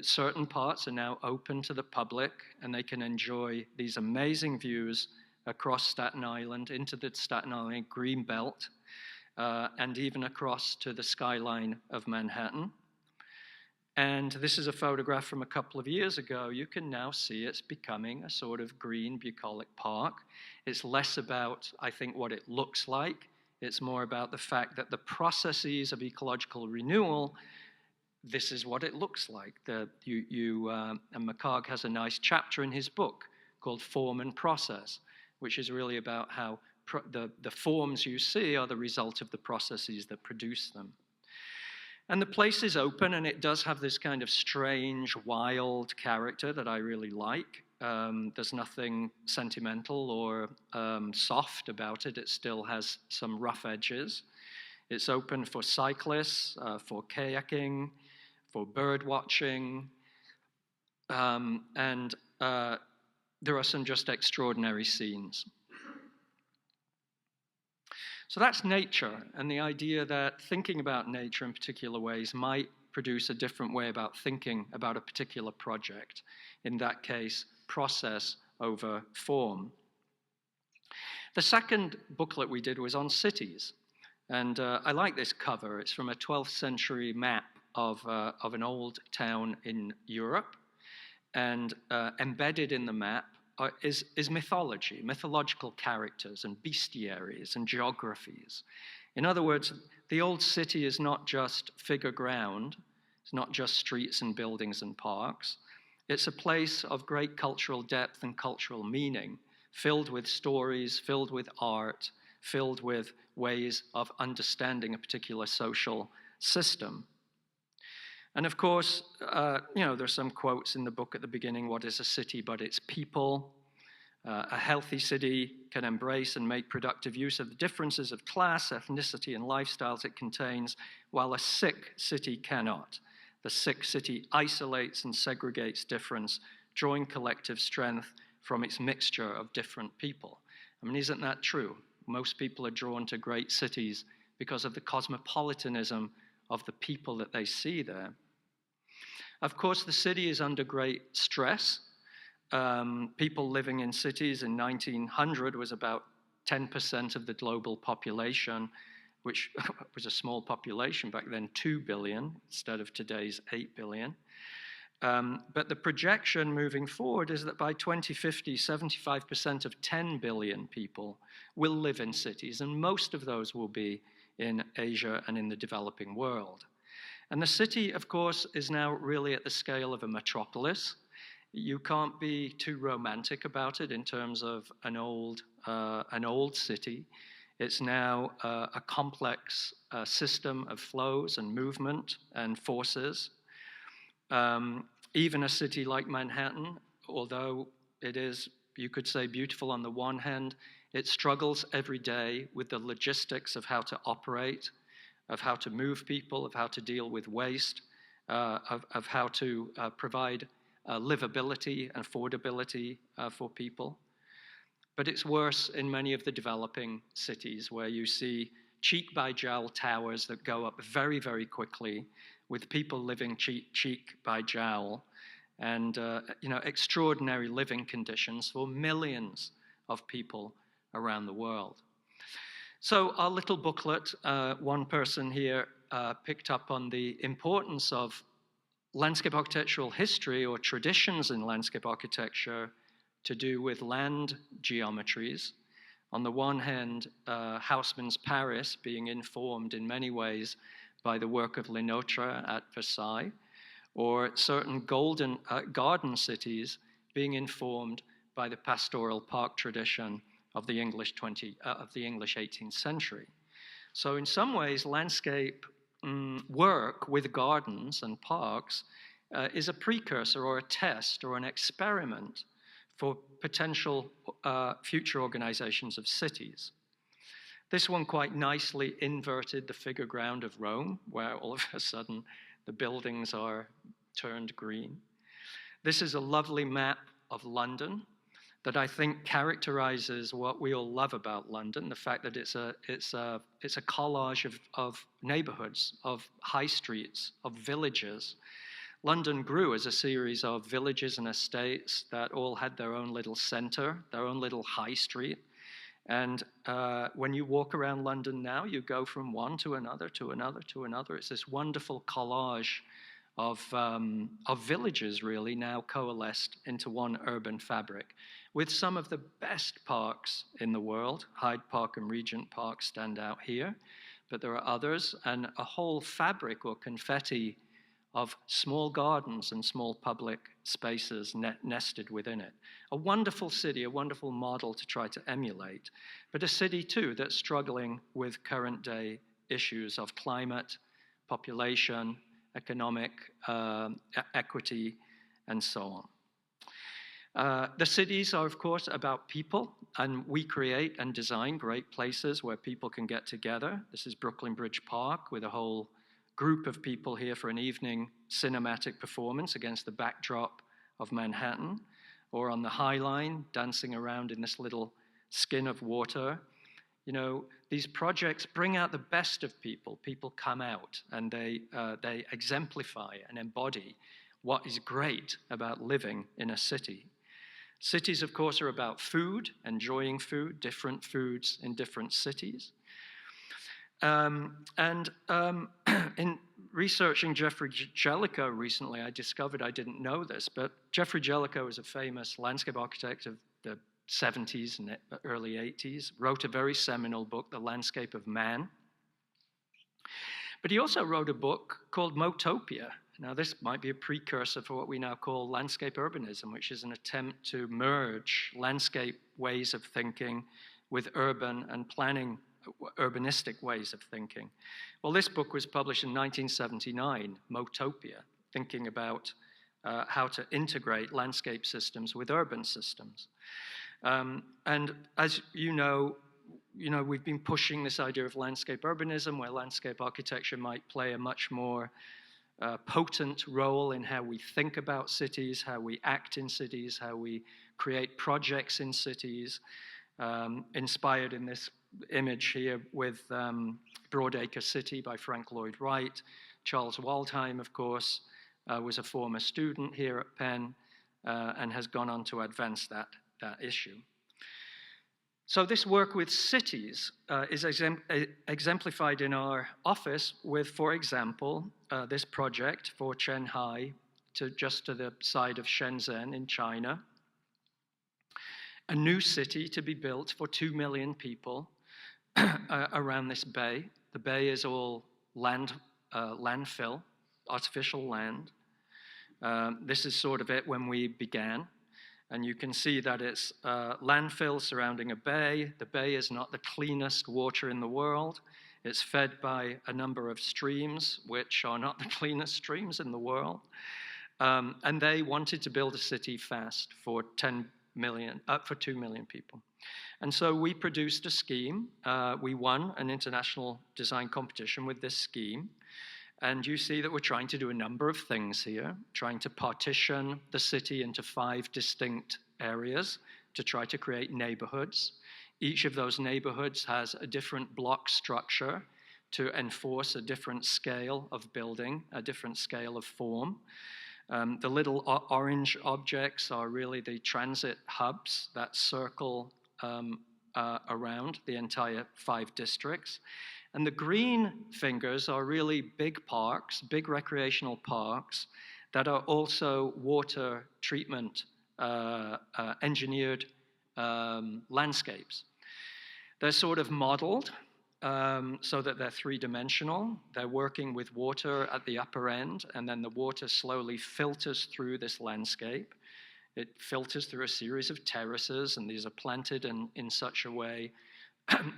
Certain parts are now open to the public, and they can enjoy these amazing views across Staten Island, into the Staten Island green belt, and even across to the skyline of Manhattan. And this is a photograph from a couple of years ago. You can now see it's becoming a sort of green bucolic park. It's less about, I think, what it looks like. It's more about the fact that the processes of ecological renewal, this is what it looks like. And McHarg has a nice chapter in his book called Form and Process, which is really about how the forms you see are the result of the processes that produce them. And the place is open, and it does have this kind of strange, wild character that I really like. There's nothing sentimental or soft about it. It still has some rough edges. It's open for cyclists, for kayaking, for bird watching, and there are some just extraordinary scenes. So that's nature, and the idea that thinking about nature in particular ways might produce a different way about thinking about a particular project. In that case, process over form. The second booklet we did was on cities, and I like this cover. It's from a 12th century map of an old town in Europe, and embedded in the map is mythology, mythological characters and bestiaries and geographies. In other words, the old city is not just figure ground, it's not just streets and buildings and parks. It's a place of great cultural depth and cultural meaning, filled with stories, filled with art, filled with ways of understanding a particular social system. And of course, there's some quotes in the book at the beginning: what is a city but its people? A healthy city can embrace and make productive use of the differences of class, ethnicity, and lifestyles it contains, while a sick city cannot. The sick city isolates and segregates difference, drawing collective strength from its mixture of different people. I mean, isn't that true? Most people are drawn to great cities because of the cosmopolitanism of the people that they see there. Of course, the city is under great stress. People living in cities in 1900 was about 10% of the global population, which was a small population back then, 2 billion instead of today's 8 billion. But the projection moving forward is that by 2050, 75% of 10 billion people will live in cities, and most of those will be in Asia and in the developing world. And the city, of course, is now really at the scale of a metropolis. You can't be too romantic about it in terms of an old city. It's now a complex system of flows and movement and forces. Even a city like Manhattan, although it is, you could say, beautiful on the one hand, it struggles every day with the logistics of how to operate, of how to move people, of how to deal with waste, of how to provide livability and affordability for people. But it's worse in many of the developing cities, where you see cheek by jowl towers that go up very, very quickly, with people living cheek by jowl, and extraordinary living conditions for millions of people around the world. So our little booklet, one person here picked up on the importance of landscape architectural history or traditions in landscape architecture to do with land geometries. On the one hand, Haussmann's Paris being informed in many ways by the work of Le Notre at Versailles, or certain golden garden cities being informed by the pastoral park tradition of the English 18th century. So in some ways, landscape work with gardens and parks is a precursor or a test or an experiment for potential future organizations of cities. This one quite nicely inverted the figure ground of Rome, where all of a sudden the buildings are turned green. This is a lovely map of London that I think characterizes what we all love about London, the fact that it's a collage of neighborhoods, of high streets, of villages. London grew as a series of villages and estates that all had their own little center, their own little high street. And when you walk around London now, you go from one to another, to another, to another. It's this wonderful collage of villages, really, now coalesced into one urban fabric, with some of the best parks in the world. Hyde Park and Regent Park stand out here, but there are others, and a whole fabric or confetti of small gardens and small public spaces nested within it. A wonderful city, a wonderful model to try to emulate, but a city too that's struggling with current day issues of climate, population, economic equity, and so on. The cities are, of course, about people, and we create and design great places where people can get together. This is Brooklyn Bridge Park, with a whole group of people here for an evening cinematic performance against the backdrop of Manhattan, or on the High Line, dancing around in this little skin of water. You know, these projects bring out the best of people. People come out and they exemplify and embody what is great about living in a city. Cities, of course, are about food, enjoying food, different foods in different cities. In researching Geoffrey Jellicoe recently, I discovered, I didn't know this, but Geoffrey Jellicoe is a famous landscape architect of the 70s and early 80s, wrote a very seminal book, The Landscape of Man. But he also wrote a book called Motopia. Now, this might be a precursor for what we now call landscape urbanism, which is an attempt to merge landscape ways of thinking with urban and planning, urbanistic ways of thinking. Well, this book was published in 1979, Motopia, thinking about how to integrate landscape systems with urban systems. And as you know, we've been pushing this idea of landscape urbanism, where landscape architecture might play a much more potent role in how we think about cities, how we act in cities, how we create projects in cities, inspired in this image here with Broadacre City by Frank Lloyd Wright. Charles Waldheim, of course, was a former student here at Penn and has gone on to advance that issue. So this work with cities is exemplified in our office with, for example, this project for Shanghai, just to the side of Shenzhen in China. A new city to be built for 2 million people around this bay. The bay is all landfill, artificial land. This is sort of it when we began. And you can see that it's landfill surrounding a bay. The bay is not the cleanest water in the world. It's fed by a number of streams, which are not the cleanest streams in the world. And they wanted to build a city fast for 2 million people. And so we produced a scheme. We won an international design competition with this scheme. And you see that we're trying to do a number of things here, trying to partition the city into 5 distinct areas to try to create neighborhoods. Each of those neighborhoods has a different block structure to enforce a different scale of building, a different scale of form. The little orange objects are really the transit hubs that circle around the entire 5 districts. And the green fingers are really big parks, big recreational parks that are also water treatment engineered landscapes. They're sort of modeled so that they're 3-dimensional. They're working with water at the upper end, and then the water slowly filters through this landscape. It filters through a series of terraces, and these are planted in such a way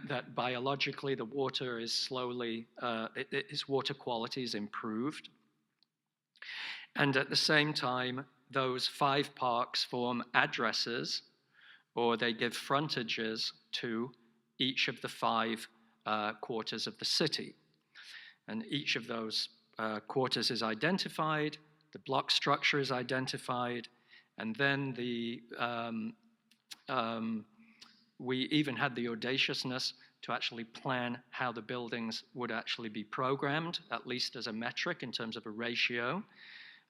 that biologically the water is slowly, its water quality is improved. And at the same time, those 5 parks form addresses, or they give frontages to each of the 5 quarters of the city. And each of those quarters is identified, the block structure is identified, and then we even had the audaciousness to actually plan how the buildings would actually be programmed, at least as a metric in terms of a ratio.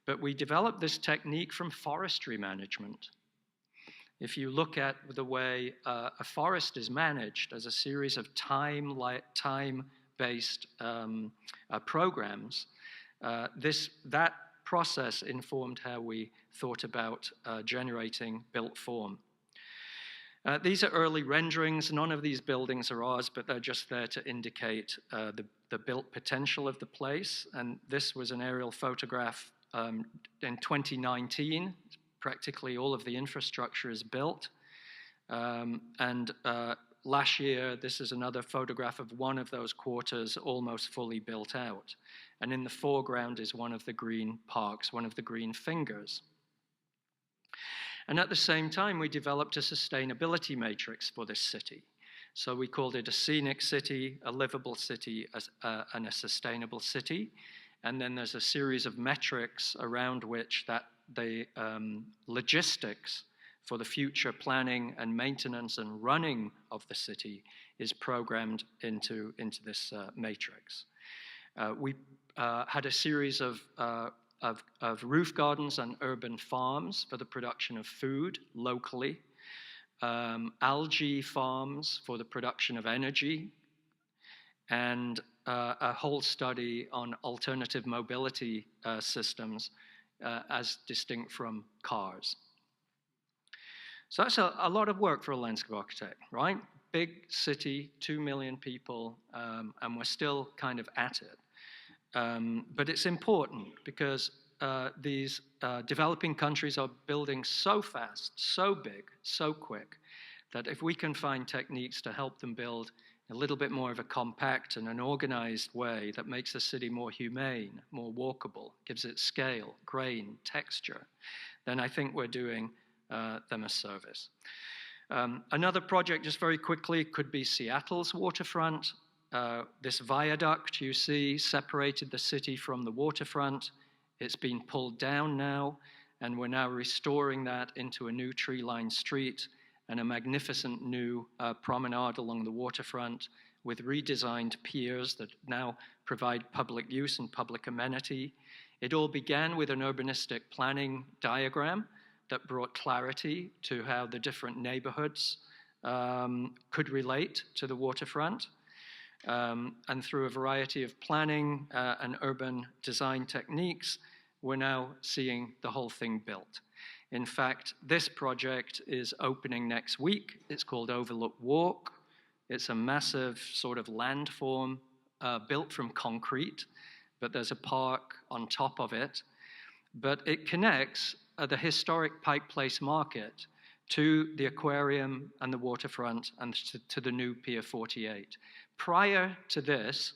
But we developed this technique from forestry management. If you look at the way a forest is managed as a series of time-based programs, that process informed how we thought about generating built form. These are early renderings. None of these buildings are ours, but they're just there to indicate the built potential of the place. And this was an aerial photograph in 2019. Practically all of the infrastructure is built. Last year, this is another photograph of one of those quarters almost fully built out. And in the foreground is one of the green parks, one of the green fingers. And at the same time, we developed a sustainability matrix for this city. So we called it a scenic city, a livable city, and a sustainable city. And then there's a series of metrics around which that the logistics for the future planning and maintenance and running of the city is programmed into this matrix. We had a series of roof gardens and urban farms for the production of food locally, algae farms for the production of energy, and a whole study on alternative mobility systems as distinct from cars. So that's a lot of work for a landscape architect, right? Big city, 2 million people, and we're still kind of at it. But it's important because these developing countries are building so fast, so big, so quick, that if we can find techniques to help them build a little bit more of a compact and an organized way that makes the city more humane, more walkable, gives it scale, grain, texture, then I think we're doing them a service. Another project, just very quickly, could be Seattle's waterfront. This viaduct you see separated the city from the waterfront. It's been pulled down now, and we're now restoring that into a new tree-lined street and a magnificent new promenade along the waterfront with redesigned piers that now provide public use and public amenity. It all began with an urbanistic planning diagram that brought clarity to how the different neighborhoods could relate to the waterfront. And through a variety of planning and urban design techniques, we're now seeing the whole thing built. In fact, this project is opening next week. It's called Overlook Walk. It's a massive sort of landform built from concrete, but there's a park on top of it. But it connects the historic Pike Place Market to the aquarium and the waterfront and to the new Pier 48. Prior to this,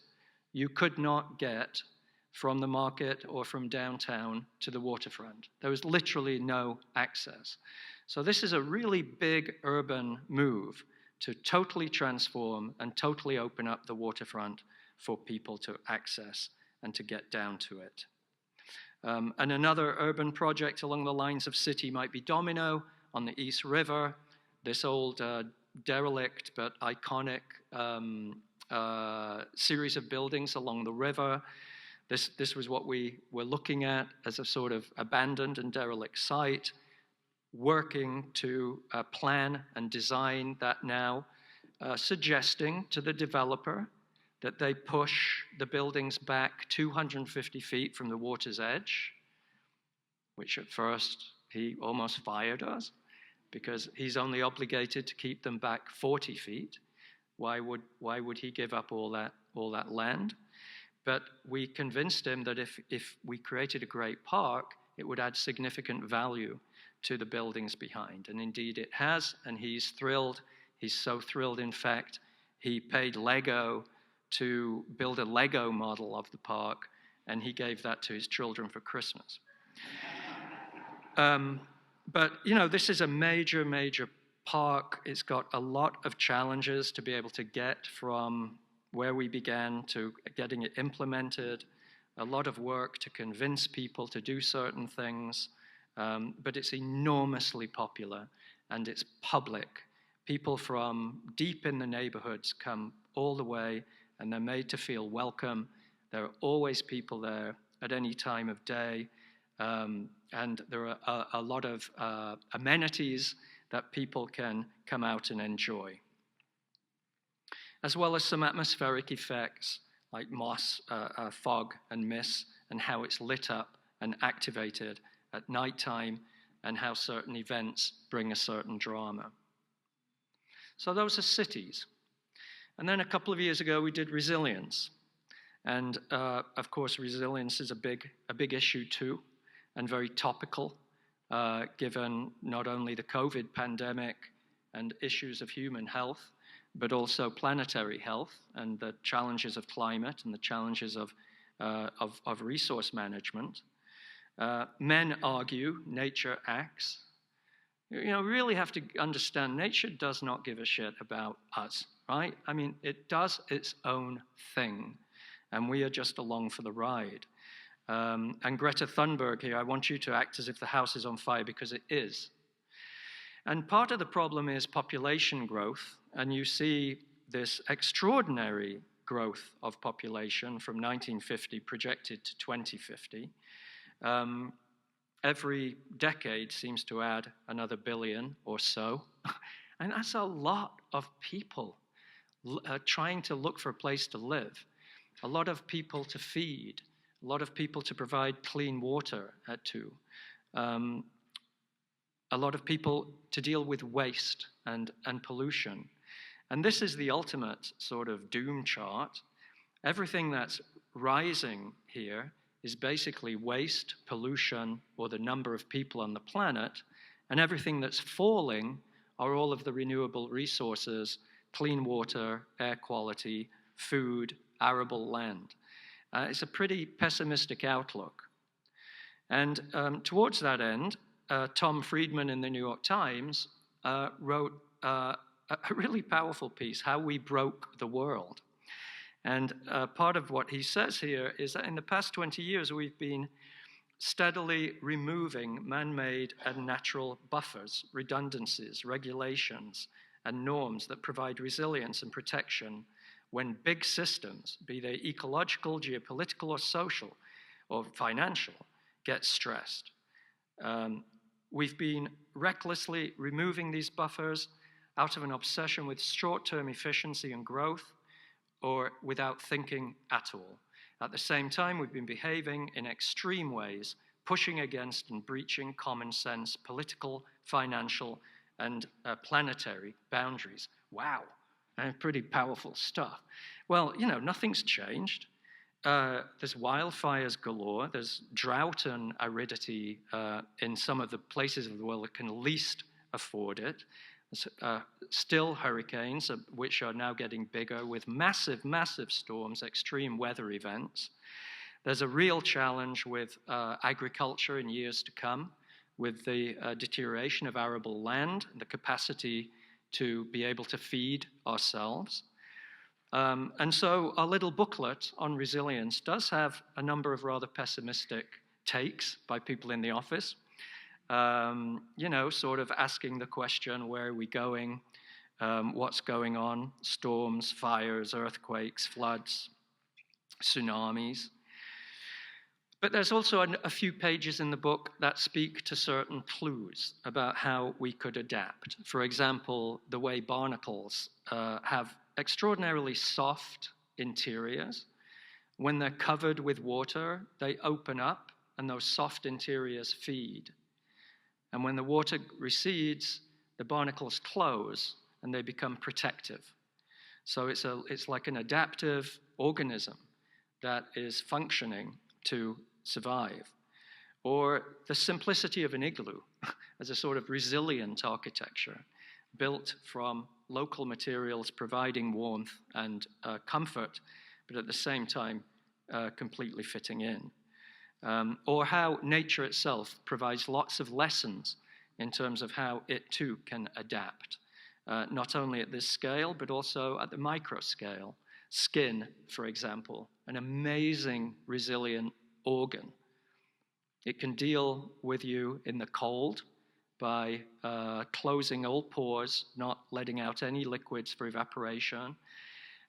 you could not get from the market or from downtown to the waterfront. There was literally no access. So this is a really big urban move to totally transform and totally open up the waterfront for people to access and to get down to it. And another urban project along the lines of City might be Domino on the East River, this old derelict but iconic series of buildings along the river. This was what we were looking at as a sort of abandoned and derelict site, working to plan and design that now, suggesting to the developer that they push the buildings back 250 feet from the water's edge, which at first he almost fired us because he's only obligated to keep them back 40 feet. Why would he give up all that land? But we convinced him that if we created a great park, it would add significant value to the buildings behind. And indeed it has, and he's thrilled. He's so thrilled, in fact, he paid Lego to build a Lego model of the park, and he gave that to his children for Christmas. But, you know, this is a major, major park. It's got a lot of challenges to be able to get from where we began to getting it implemented, a lot of work to convince people to do certain things, but it's enormously popular and it's public. People from deep in the neighborhoods come all the way and they're made to feel welcome. There are always people there at any time of day, and there are a lot of amenities that people can come out and enjoy, as well as some atmospheric effects like moss, fog, and mist, and how it's lit up and activated at nighttime, and how certain events bring a certain drama. So those are cities. And then a couple of years ago, we did resilience. And of course, resilience is a big issue too, and very topical, given not only the COVID pandemic and issues of human health, but also planetary health and the challenges of climate and the challenges of resource management. Men argue nature acts. You know, we really have to understand nature does not give a shit about us, right? I mean, it does its own thing, and we are just along for the ride. And Greta Thunberg here, I want you to act as if the house is on fire, because it is. And part of the problem is population growth, and you see this extraordinary growth of population from 1950 projected to 2050. Every decade seems to add another billion or so, and that's a lot of people trying to look for a place to live, a lot of people to feed, a lot of people to provide clean water to. a lot of people to deal with waste and pollution. And this is the ultimate sort of doom chart. Everything that's rising here is basically waste, pollution, or the number of people on the planet, and everything that's falling are all of the renewable resources, clean water, air quality, food, arable land. It's a pretty pessimistic outlook. And towards that end, Tom Friedman in the New York Times wrote a really powerful piece, How We Broke the World. And part of what he says here is that in the past 20 years, we've been steadily removing man-made and natural buffers, redundancies, regulations, and norms that provide resilience and protection when big systems, be they ecological, geopolitical, or social, or financial, get stressed. We've been recklessly removing these buffers out of an obsession with short-term efficiency and growth, or without thinking at all. At the same time, we've been behaving in extreme ways, pushing against and breaching common sense, political, financial, and planetary boundaries. Wow, pretty powerful stuff. Well, you know, nothing's changed. There's wildfires galore. There's drought and aridity in some of the places of the world that can least afford it. Still hurricanes, which are now getting bigger with massive, massive storms, extreme weather events. There's a real challenge with agriculture in years to come, with the deterioration of arable land, and the capacity to be able to feed ourselves. And so our little booklet on resilience does have a number of rather pessimistic takes by people in the office. You know, sort of asking the question, where are we going? What's going on? Storms, fires, earthquakes, floods, tsunamis. But there's also a few pages in the book that speak to certain clues about how we could adapt. For example, the way barnacles have extraordinarily soft interiors. When they're covered with water, they open up, and those soft interiors feed. And when the water recedes, the barnacles close and they become protective. So it's like an adaptive organism that is functioning to survive. Or the simplicity of an igloo as a sort of resilient architecture built from local materials providing warmth and comfort, but at the same time completely fitting in. Or how nature itself provides lots of lessons in terms of how it too can adapt, not only at this scale, but also at the micro scale. Skin, for example, an amazing resilient organ. It can deal with you in the cold by closing all pores, not letting out any liquids for evaporation,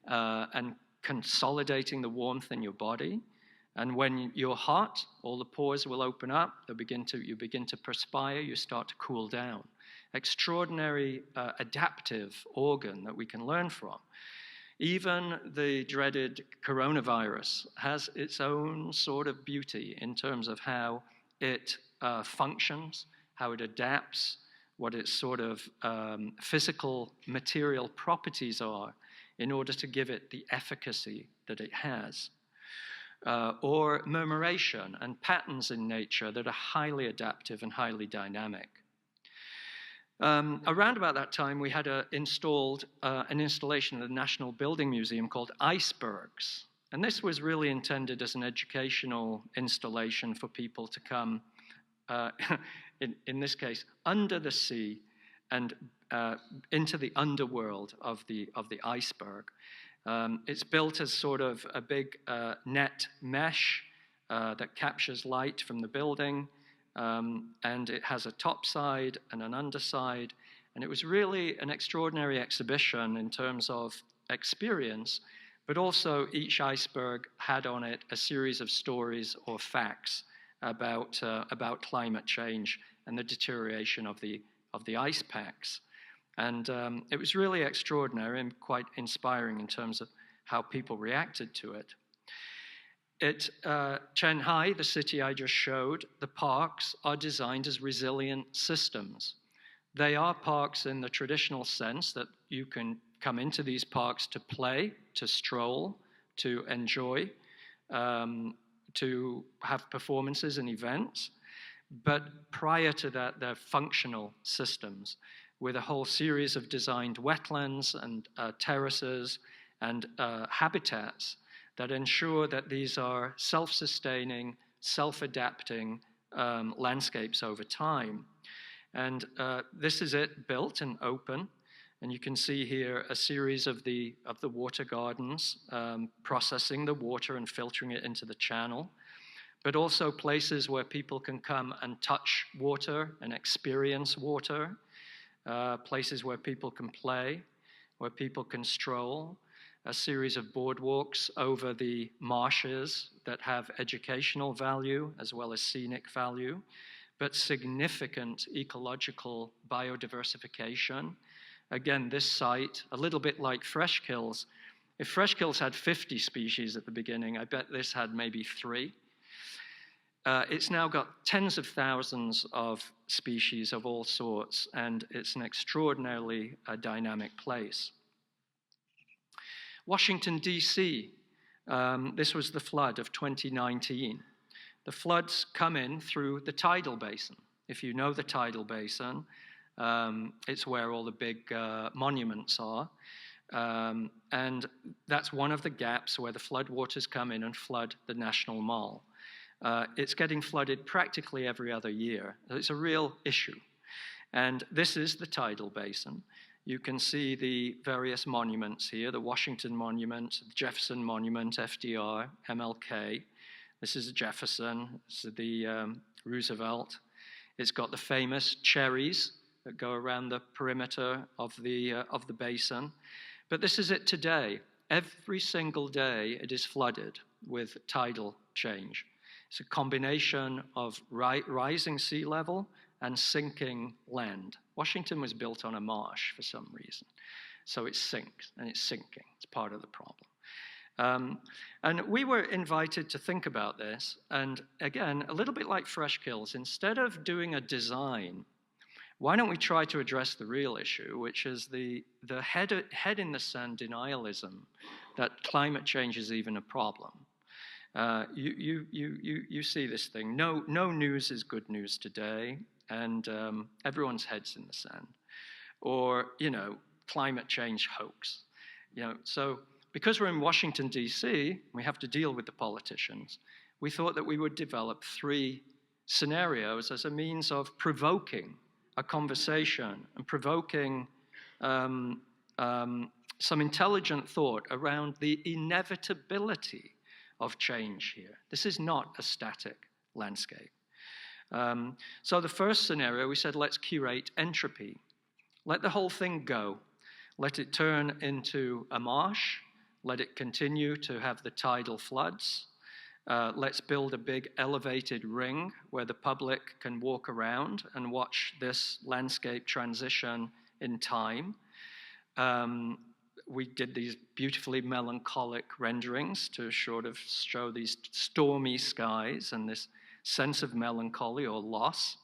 and consolidating the warmth in your body. And when you're hot, all the pores will open up, you begin to perspire, you start to cool down. Extraordinary adaptive organ that we can learn from. Even the dreaded coronavirus has its own sort of beauty in terms of how it functions, how it adapts, what its sort of physical material properties are in order to give it the efficacy that it has. Or murmuration and patterns in nature that are highly adaptive and highly dynamic. Around about that time, we had installed an installation at the National Building Museum called Icebergs. And this was really intended as an educational installation for people to come, in this case, under the sea and into the underworld of the iceberg. It's built as sort of a big net mesh that captures light from the building, and it has a top side and an underside, and it was really an extraordinary exhibition in terms of experience, but also each iceberg had on it a series of stories or facts about climate change and the deterioration of the ice packs. And it was really extraordinary and quite inspiring in terms of how people reacted to it. Shanghai, the city I just showed, the parks are designed as resilient systems. They are parks in the traditional sense that you can come into these parks to play, to stroll, to enjoy, to have performances and events. But prior to that, they're functional systems with a whole series of designed wetlands and terraces and habitats that ensure that these are self-sustaining, self-adapting landscapes over time. And this is it, built and open. And you can see here a series of the water gardens, processing the water and filtering it into the channel, but also places where people can come and touch water and experience water, places where people can play, where people can stroll, a series of boardwalks over the marshes that have educational value as well as scenic value, but significant ecological biodiversification. Again, this site, a little bit like Freshkills. If Freshkills had 50 species at the beginning, I bet this had maybe 3. It's now got tens of thousands of species of all sorts, and it's an extraordinarily dynamic place. Washington, D.C., this was the flood of 2019. The floods come in through the tidal basin. If you know the tidal basin, it's where all the big monuments are. And that's one of the gaps where the floodwaters come in and flood the National Mall. It's getting flooded practically every other year. It's a real issue. And this is the tidal basin. You can see the various monuments here, the Washington Monument, the Jefferson Monument, FDR, MLK. This is Jefferson, this is the Roosevelt. It's got the famous cherries that go around the perimeter of the basin. But this is it today. Every single day it is flooded with tidal change. It's a combination of rising sea level and sinking land. Washington was built on a marsh for some reason. So it sinks, and it's sinking. It's part of the problem. And we were invited to think about this. And again, a little bit like Freshkills, instead of doing a design, why don't we try to address the real issue, which is the head in the sand denialism that climate change is even a problem. You see this thing. No news is good news today, and everyone's head's in the sand. Or, climate change hoax. So because we're in Washington, D.C., we have to deal with the politicians. We thought that we would develop 3 scenarios as a means of provoking a conversation and provoking some intelligent thought around the inevitability of change here. This is not a static landscape. So the first scenario, we said, let's curate entropy. Let the whole thing go. Let it turn into a marsh. Let it continue to have the tidal floods. Let's build a big elevated ring where the public can walk around and watch this landscape transition in time. We did these beautifully melancholic renderings to sort of show these stormy skies and this sense of melancholy or loss.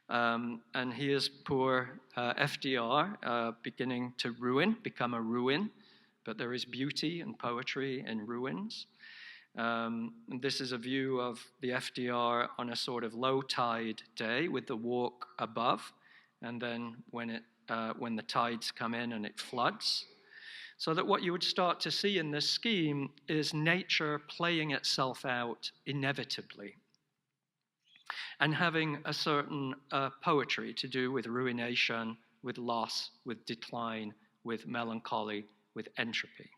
And here's poor FDR beginning to become a ruin, but there is beauty and poetry in ruins. And this is a view of the FDR on a sort of low tide day with the walk above, and then when the tides come in and it floods. So that what you would start to see in this scheme is nature playing itself out inevitably and having a certain poetry to do with ruination, with loss, with decline, with melancholy, with entropy.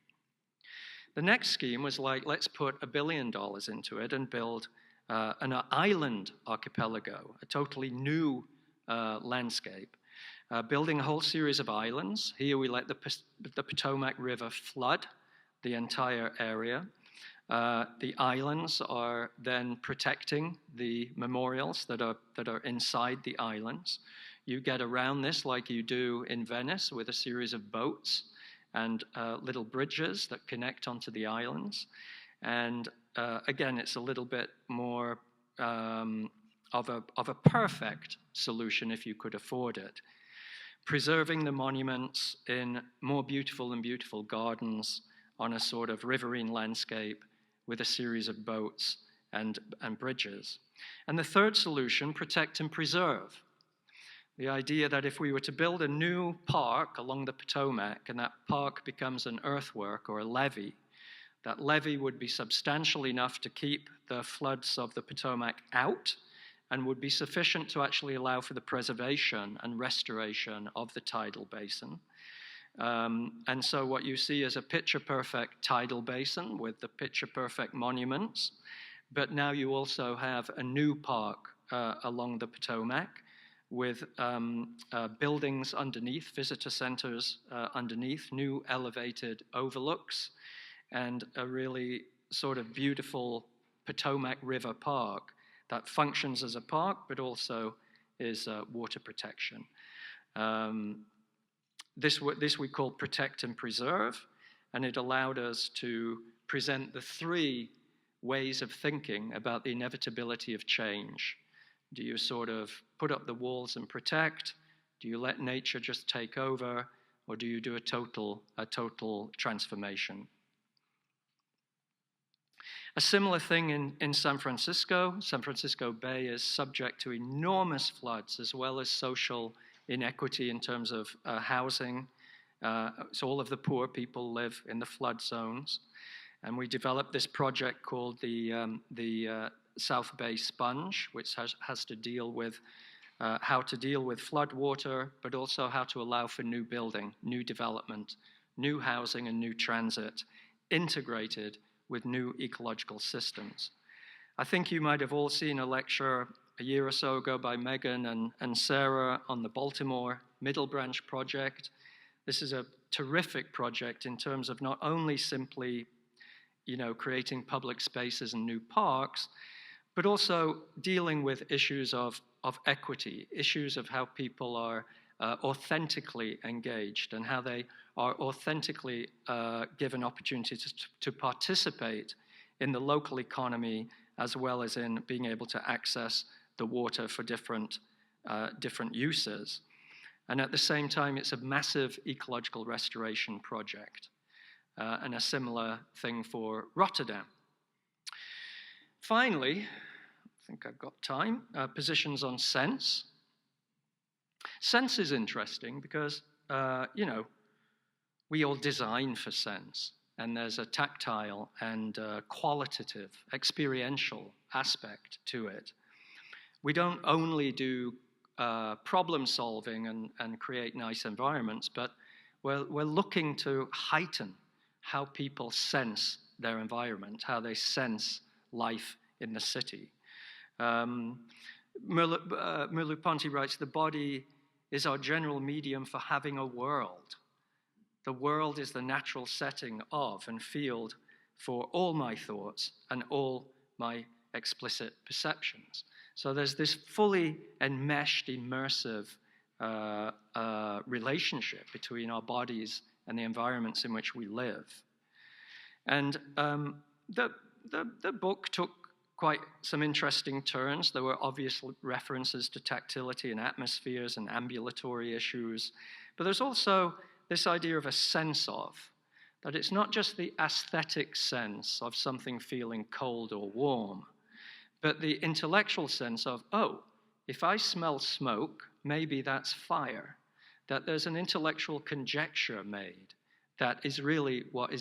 The next scheme was like, let's put $1 billion into it and build an island archipelago, a totally new landscape. Building a whole series of islands. Here we let the Potomac River flood the entire area. The islands are then protecting the memorials that are inside the islands. You get around this like you do in Venice with a series of boats and little bridges that connect onto the islands. And again, it's a little bit more of a perfect solution if you could afford it. Preserving the monuments in more beautiful and beautiful gardens on a sort of riverine landscape with a series of boats and bridges. And the third solution, protect and preserve. The idea that if we were to build a new park along the Potomac and that park becomes an earthwork or a levee, that levee would be substantial enough to keep the floods of the Potomac out and would be sufficient to actually allow for the preservation and restoration of the tidal basin. And so what you see is a picture-perfect tidal basin with the picture-perfect monuments, but now you also have a new park along the Potomac with buildings underneath, visitor centers underneath, new elevated overlooks, and a really sort of beautiful Potomac River Park that functions as a park, but also is water protection. This we call protect and preserve, and it allowed us to present the three ways of thinking about the inevitability of change. Do you sort of put up the walls and protect? Do you let nature just take over? Or do you do a total transformation? A similar thing in San Francisco. San Francisco Bay is subject to enormous floods as well as social inequity in terms of housing. So all of the poor people live in the flood zones. And we developed this project called the South Bay Sponge, which has to deal with how to deal with flood water, but also how to allow for new building, new development, new housing and new transit, integrated with new ecological systems. I think you might have all seen a lecture a year or so ago by Megan and Sarah on the Baltimore Middle Branch project. This is a terrific project in terms of not only simply, creating public spaces and new parks, but also dealing with issues of equity, issues of how people are authentically engaged and how they are authentically given opportunities to participate in the local economy as well as in being able to access the water for different uses. And at the same time, it's a massive ecological restoration project, and a similar thing for Rotterdam. Finally, I think I've got time, positions on sense. Sense is interesting because, we all design for sense, and there's a tactile and qualitative, experiential aspect to it. We don't only do problem solving and create nice environments, but we're looking to heighten how people sense their environment, how they sense life in the city. Merleau-Ponty writes, the body is our general medium for having a world. The world is the natural setting of and field for all my thoughts and all my explicit perceptions. So there's this fully enmeshed, immersive relationship between our bodies and the environments in which we live. And the book took quite some interesting turns. There were obvious references to tactility and atmospheres and ambulatory issues, but there's also this idea of a sense of, that it's not just the aesthetic sense of something feeling cold or warm, but the intellectual sense of, oh, if I smell smoke, maybe that's fire. That there's an intellectual conjecture made that is really what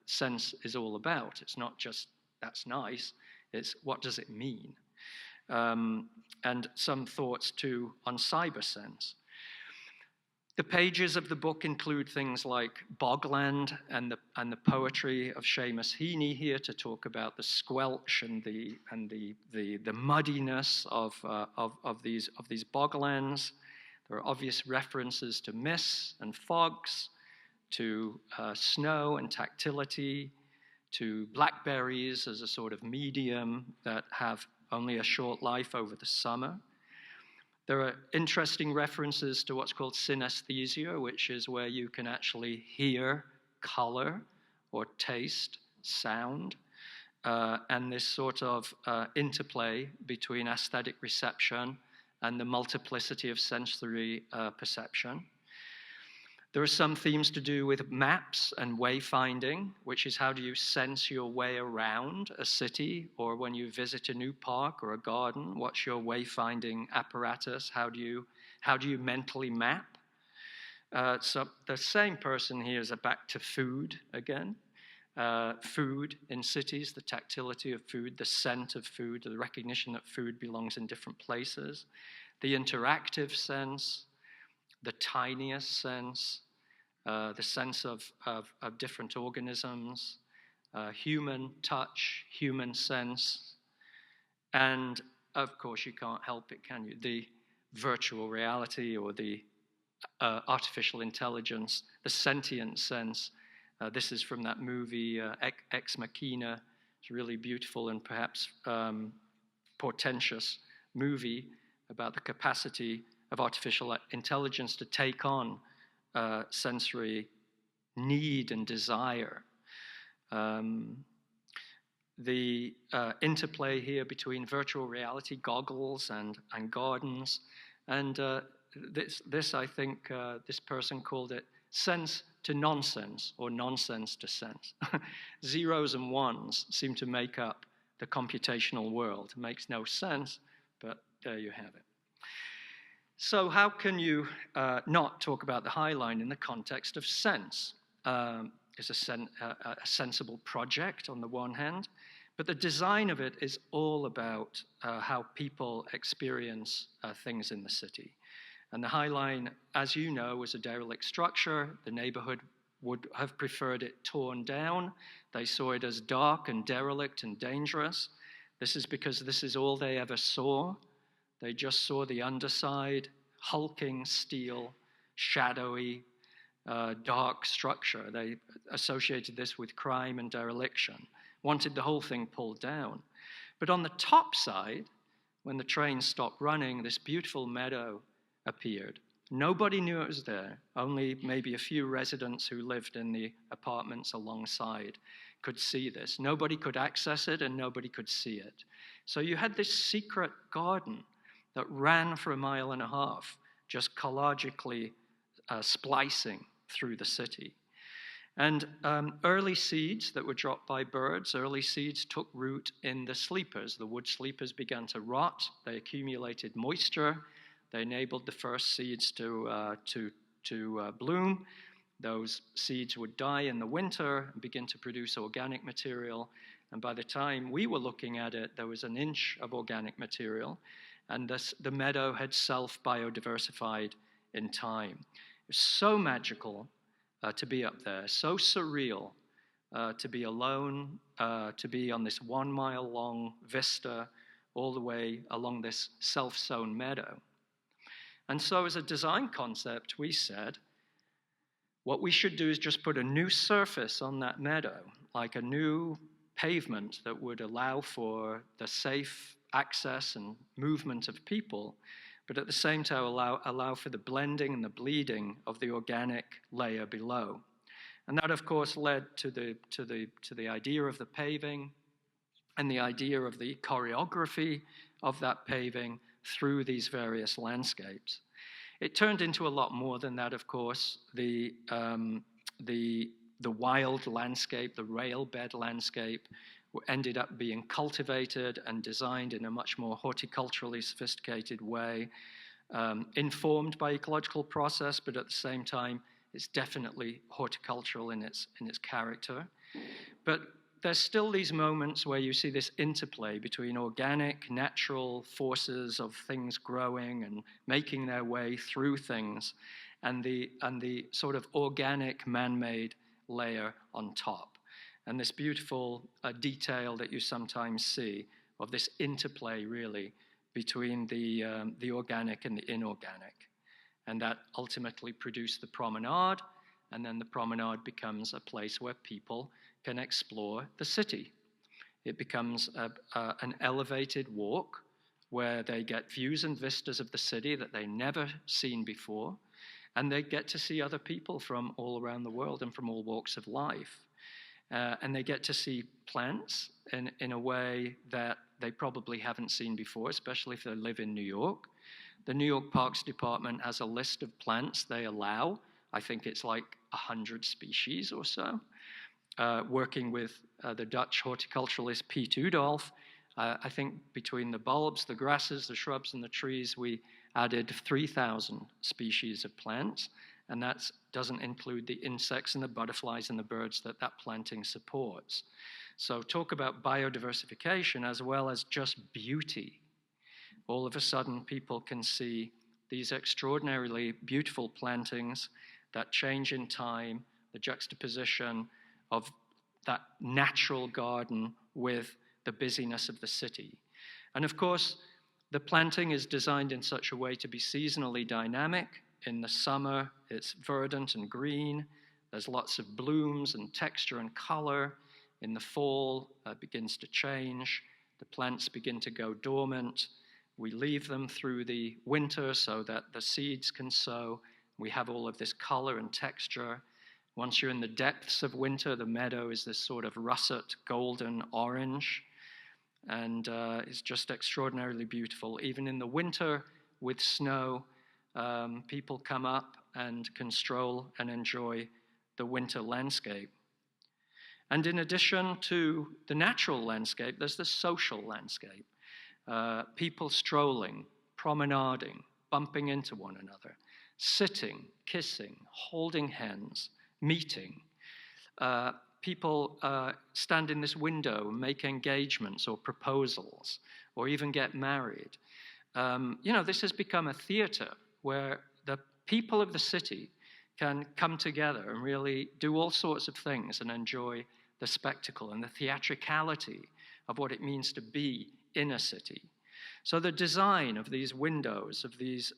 sense is all about. It's not just, that's nice, it's what does it mean? And some thoughts too on cyber sense. The pages of the book include things like Bogland and the poetry of Seamus Heaney here to talk about the squelch and the muddiness of these boglands. There are obvious references to mists and fogs, to snow and tactility, to blackberries as a sort of medium that have only a short life over the summer. There are interesting references to what's called synesthesia, which is where you can actually hear color or taste sound. and this sort of interplay between aesthetic reception and the multiplicity of sensory perception. There are some themes to do with maps and wayfinding, which is how do you sense your way around a city, or when you visit a new park or a garden, what's your wayfinding apparatus? How do you mentally map? So the same person here is back to food again. Food in cities, the tactility of food, the scent of food, the recognition that food belongs in different places, the interactive sense, the tiniest sense, the sense of different organisms, human touch, human sense, and of course you can't help it, can you? The virtual reality or the artificial intelligence, the sentient sense. This is from that movie Ex Machina. It's a really beautiful and perhaps portentous movie about the capacity of artificial intelligence to take on sensory need and desire. The interplay here between virtual reality goggles and gardens, and this I think this person called it sense to nonsense, or nonsense to sense. Zeros and ones seem to make up the computational world. It makes no sense, but there you have it. So how can you not talk about the High Line in the context of sense? It's a sensible project on the one hand, but the design of it is all about how people experience things in the city. And the High Line, as you know, was a derelict structure. The neighborhood would have preferred it torn down. They saw it as dark and derelict and dangerous. This is because this is all they ever saw. They just saw the underside, hulking steel, shadowy, dark structure. They associated this with crime and dereliction, wanted the whole thing pulled down. But on the top side, when the train stopped running, this beautiful meadow appeared. Nobody knew it was there. Only maybe a few residents who lived in the apartments alongside could see this. Nobody could access it and nobody could see it. So you had this secret garden that ran for 1.5 miles, just collagically splicing through the city. And early seeds that were dropped by birds, early seeds took root in the sleepers. The wood sleepers began to rot. They accumulated moisture. They enabled the first seeds to bloom. Those seeds would die in the winter and begin to produce organic material. And by the time we were looking at it, there was 1 inch of organic material. And the meadow had self-biodiversified in time. It was so magical to be up there, so surreal to be alone, to be on this 1 mile long vista all the way along this self-sown meadow. And so as a design concept, we said, what we should do is just put a new surface on that meadow, like a new pavement that would allow for the safe access and movement of people, but at the same time allow for the blending and the bleeding of the organic layer below. And that, of course, led to the idea of the paving and the idea of the choreography of that paving through these various landscapes. It turned into a lot more than that, of course. The wild landscape, the rail bed landscape, ended up being cultivated and designed in a much more horticulturally sophisticated way, informed by ecological process, but at the same time, it's definitely horticultural in its character. But there's still these moments where you see this interplay between organic, natural forces of things growing and making their way through things, and the sort of organic, man-made layer on top. And this beautiful detail that you sometimes see of this interplay, really, between the organic and the inorganic. And that ultimately produced the promenade, and then the promenade becomes a place where people can explore the city. It becomes an elevated walk where they get views and vistas of the city that they never seen before, and they get to see other people from all around the world and from all walks of life. and they get to see plants in a way that they probably haven't seen before, especially if they live in New York. The New York Parks Department has a list of plants they allow. I think it's like 100 species or so. Working with the Dutch horticulturalist Piet Oudolf, I think between the bulbs, the grasses, the shrubs, and the trees, we added 3,000 species of plants, and that doesn't include the insects and the butterflies and the birds that planting supports. So talk about biodiversification as well as just beauty. All of a sudden, people can see these extraordinarily beautiful plantings that change in time, the juxtaposition of that natural garden with the busyness of the city. And of course, the planting is designed in such a way to be seasonally dynamic. In the summer, it's verdant and green. There's lots of blooms and texture and color. In the fall, it begins to change. The plants begin to go dormant. We leave them through the winter so that the seeds can sow. We have all of this color and texture. Once you're in the depths of winter, the meadow is this sort of russet, golden orange. And it's just extraordinarily beautiful. Even in the winter with snow, people come up and can stroll and enjoy the winter landscape. And in addition to the natural landscape, there's the social landscape. People strolling, promenading, bumping into one another, sitting, kissing, holding hands, meeting. People stand in this window and make engagements or proposals or even get married. This has become a theater where the people of the city can come together and really do all sorts of things and enjoy the spectacle and the theatricality of what it means to be in a city. So the design of these windows, of these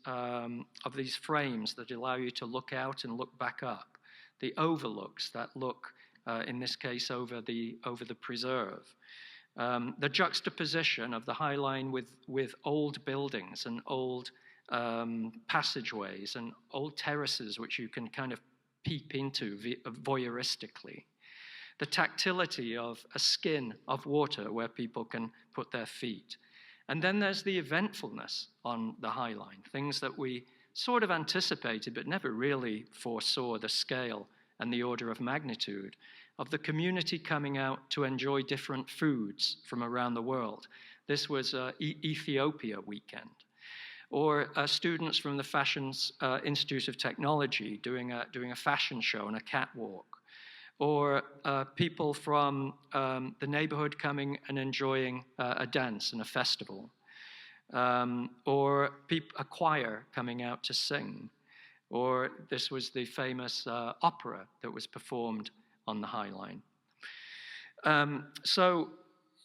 frames that allow you to look out and look back up, the overlooks that look, in this case, over the preserve, the juxtaposition of the High Line with old buildings and old passageways and old terraces which you can kind of peep into voyeuristically. The tactility of a skin of water where people can put their feet. And then there's the eventfulness on the High Line, things that we sort of anticipated but never really foresaw the scale and the order of magnitude of the community coming out to enjoy different foods from around the world. This was Ethiopia weekend. Or students from the Fashion Institute of Technology doing a fashion show and a catwalk. Or people from the neighborhood coming and enjoying a dance and a festival. Or a choir coming out to sing. Or this was the famous opera that was performed on the High Line.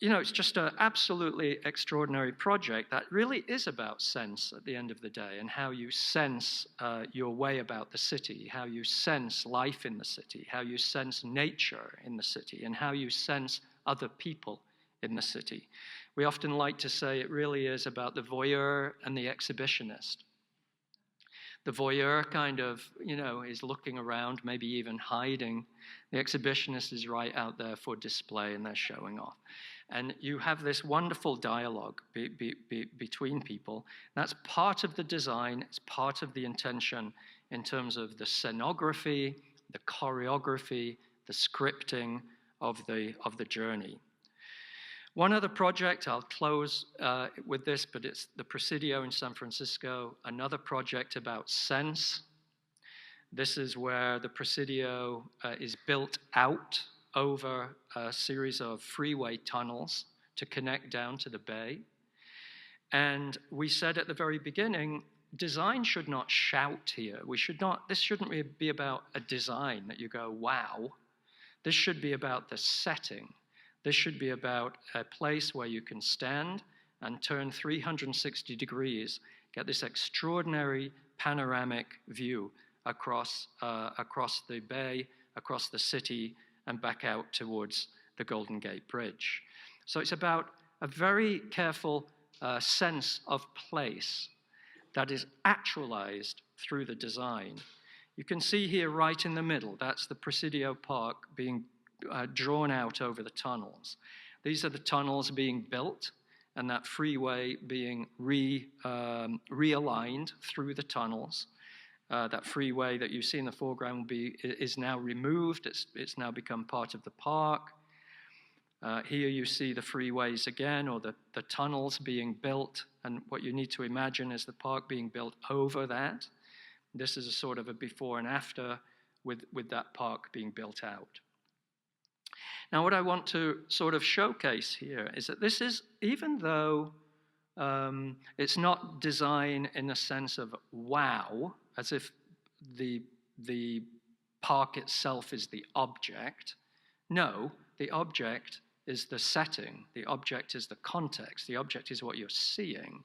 It's just an absolutely extraordinary project that really is about sense at the end of the day and how you sense your way about the city, how you sense life in the city, how you sense nature in the city, and how you sense other people in the city. We often like to say it really is about the voyeur and the exhibitionist. The voyeur kind of, is looking around, maybe even hiding. The exhibitionist is right out there for display and they're showing off. And you have this wonderful dialogue between people. That's part of the design, it's part of the intention in terms of the scenography, the choreography, the scripting of the journey. One other project, I'll close with this, but it's the Presidio in San Francisco, another project about sense. This is where the Presidio is built out over a series of freeway tunnels to connect down to the bay. And we said at the very beginning, design should not shout here. This shouldn't be about a design that you go, wow. This should be about the setting. This should be about a place where you can stand and turn 360 degrees, get this extraordinary panoramic view across the bay, across the city, and back out towards the Golden Gate Bridge. So it's about a very careful sense of place that is actualized through the design. You can see here right in the middle, that's the Presidio Park being drawn out over the tunnels. These are the tunnels being built, and that freeway being realigned through the tunnels. That freeway that you see in the foreground is now removed. It's now become part of the park. Here you see the freeways again, or the tunnels being built, and what you need to imagine is the park being built over that. This is a sort of a before and after with that park being built out. Now, what I want to sort of showcase here is that this is, even though it's not design in a sense of wow, as if the park itself is the object. No, the object is the setting. The object is the context. The object is what you're seeing.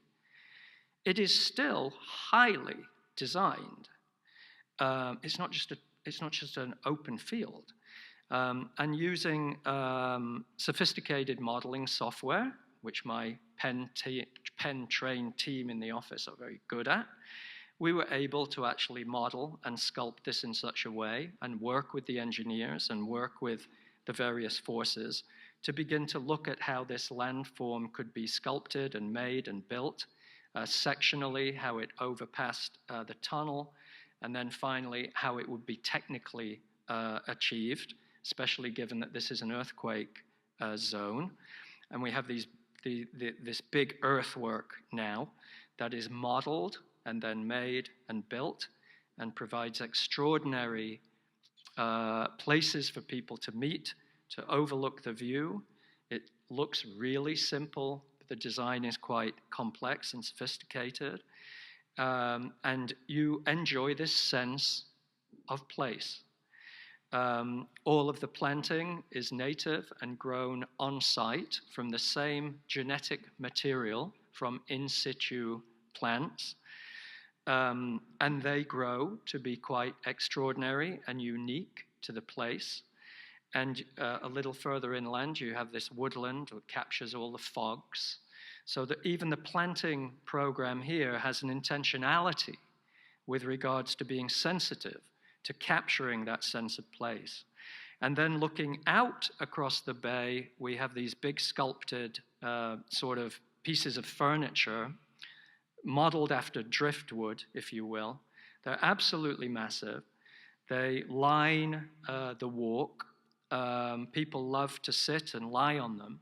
It is still highly designed. It's not just an open field. And using sophisticated modeling software, which my pen-trained team in the office are very good at, we were able to actually model and sculpt this in such a way and work with the engineers and work with the various forces to begin to look at how this landform could be sculpted and made and built, sectionally, how it overpassed the tunnel, and then finally how it would be technically achieved, especially given that this is an earthquake zone. And we have this big earthwork now that is modeled and then made and built and provides extraordinary places for people to meet, to overlook the view. It looks really simple, but the design is quite complex and sophisticated. And you enjoy this sense of place. All of the planting is native and grown on site from the same genetic material from in situ plants. And they grow to be quite extraordinary and unique to the place. And a little further inland, you have this woodland that captures all the fogs. So that even the planting program here has an intentionality with regards to being sensitive to capturing that sense of place. And then looking out across the bay, we have these big sculpted sort of pieces of furniture modeled after driftwood, if you will. They're absolutely massive. They line the walk. People love to sit and lie on them.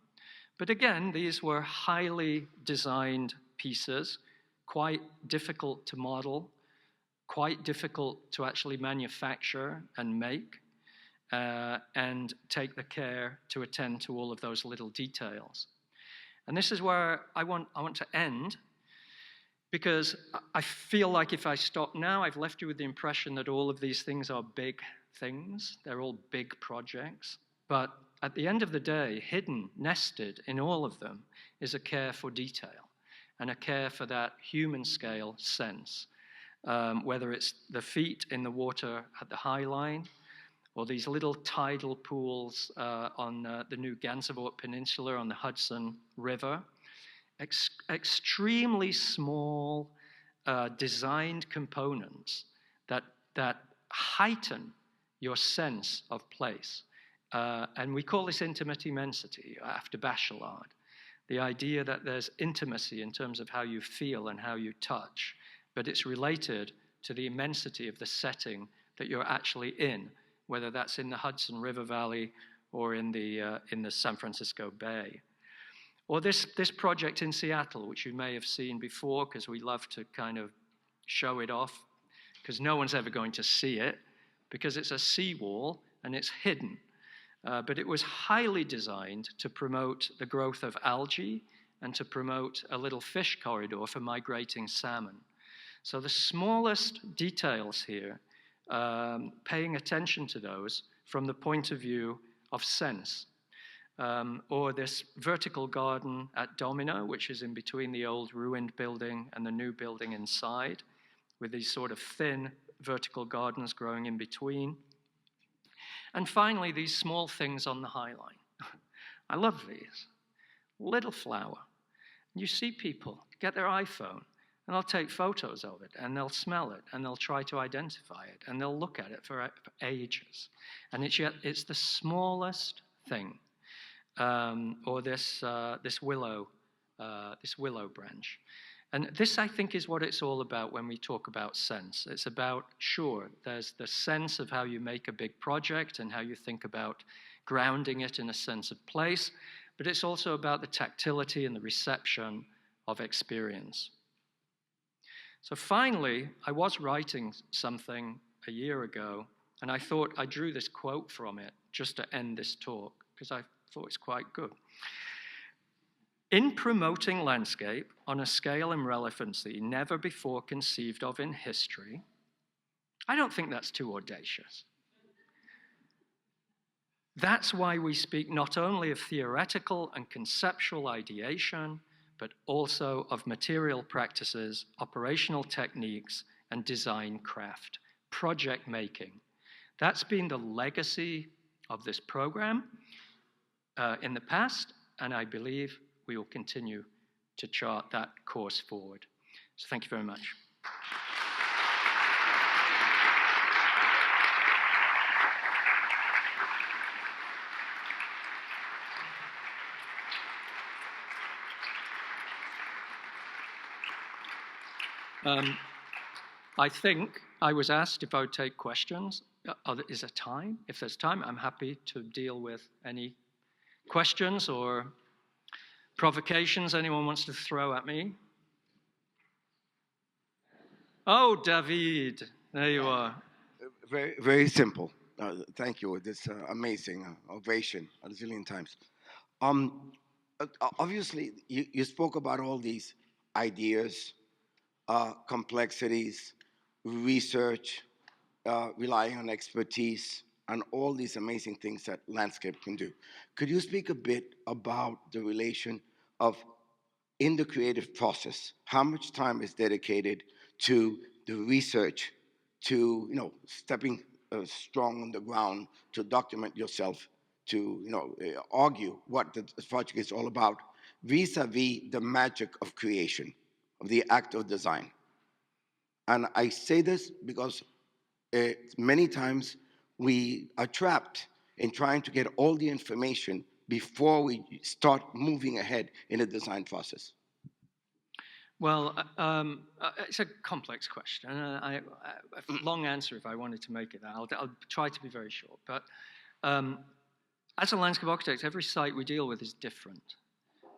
But again, these were highly designed pieces, quite difficult to model, quite difficult to actually manufacture and make, and take the care to attend to all of those little details. And this is where I want to end, because I feel like if I stop now, I've left you with the impression that all of these things are big things. They're all big projects. But at the end of the day, hidden, nested in all of them is a care for detail and a care for that human scale sense. Whether it's the feet in the water at the High Line, or these little tidal pools on the New Gansevoort Peninsula on the Hudson River. Extremely small designed components that heighten your sense of place. And we call this intimate immensity after Bachelard. The idea that there's intimacy in terms of how you feel and how you touch, but it's related to the immensity of the setting that you're actually in, whether that's in the Hudson River Valley or in the San Francisco Bay. Or this project in Seattle, which you may have seen before, because we love to kind of show it off, because no one's ever going to see it, because it's a seawall and it's hidden. But it was highly designed to promote the growth of algae and to promote a little fish corridor for migrating salmon. So the smallest details here, paying attention to those from the point of view of sense. Or this vertical garden at Domino, which is in between the old ruined building and the new building inside, with these sort of thin vertical gardens growing in between. And finally, these small things on the High Line. I love these. Little flower. You see people get their iPhone And they'll take photos of it, and they'll smell it, and they'll try to identify it, and they'll look at it for ages. And it's the smallest thing, or this willow branch. And this, I think, is what it's all about when we talk about sense. It's about, sure, there's the sense of how you make a big project and how you think about grounding it in a sense of place, but it's also about the tactility and the reception of experience. So finally, I was writing something a year ago, and I thought I drew this quote from it just to end this talk, because I thought it's quite good. In promoting landscape on a scale and relevancy never before conceived of in history, I don't think that's too audacious. That's why we speak not only of theoretical and conceptual ideation, but also of material practices, operational techniques, and design craft, project making. That's been the legacy of this program in the past, and I believe we will continue to chart that course forward. So thank you very much. I think I was asked if I would take questions. Is there time? If there's time, I'm happy to deal with any questions or provocations anyone wants to throw at me. Oh, David, there you are. Very, very simple. Thank you. This amazing ovation a zillion times. Obviously, you spoke about all these ideas, complexities, research, relying on expertise, and all these amazing things that landscape can do. Could you speak a bit about the relation of, in the creative process, how much time is dedicated to the research, to stepping strong on the ground, to document yourself, to argue what the project is all about, vis-a-vis the magic of creation, of the act of design? And I say this because many times we are trapped in trying to get all the information before we start moving ahead in the design process. Well, it's a complex question. A long answer if I wanted to make it. I'll try to be very short. But as a landscape architect, every site we deal with is different.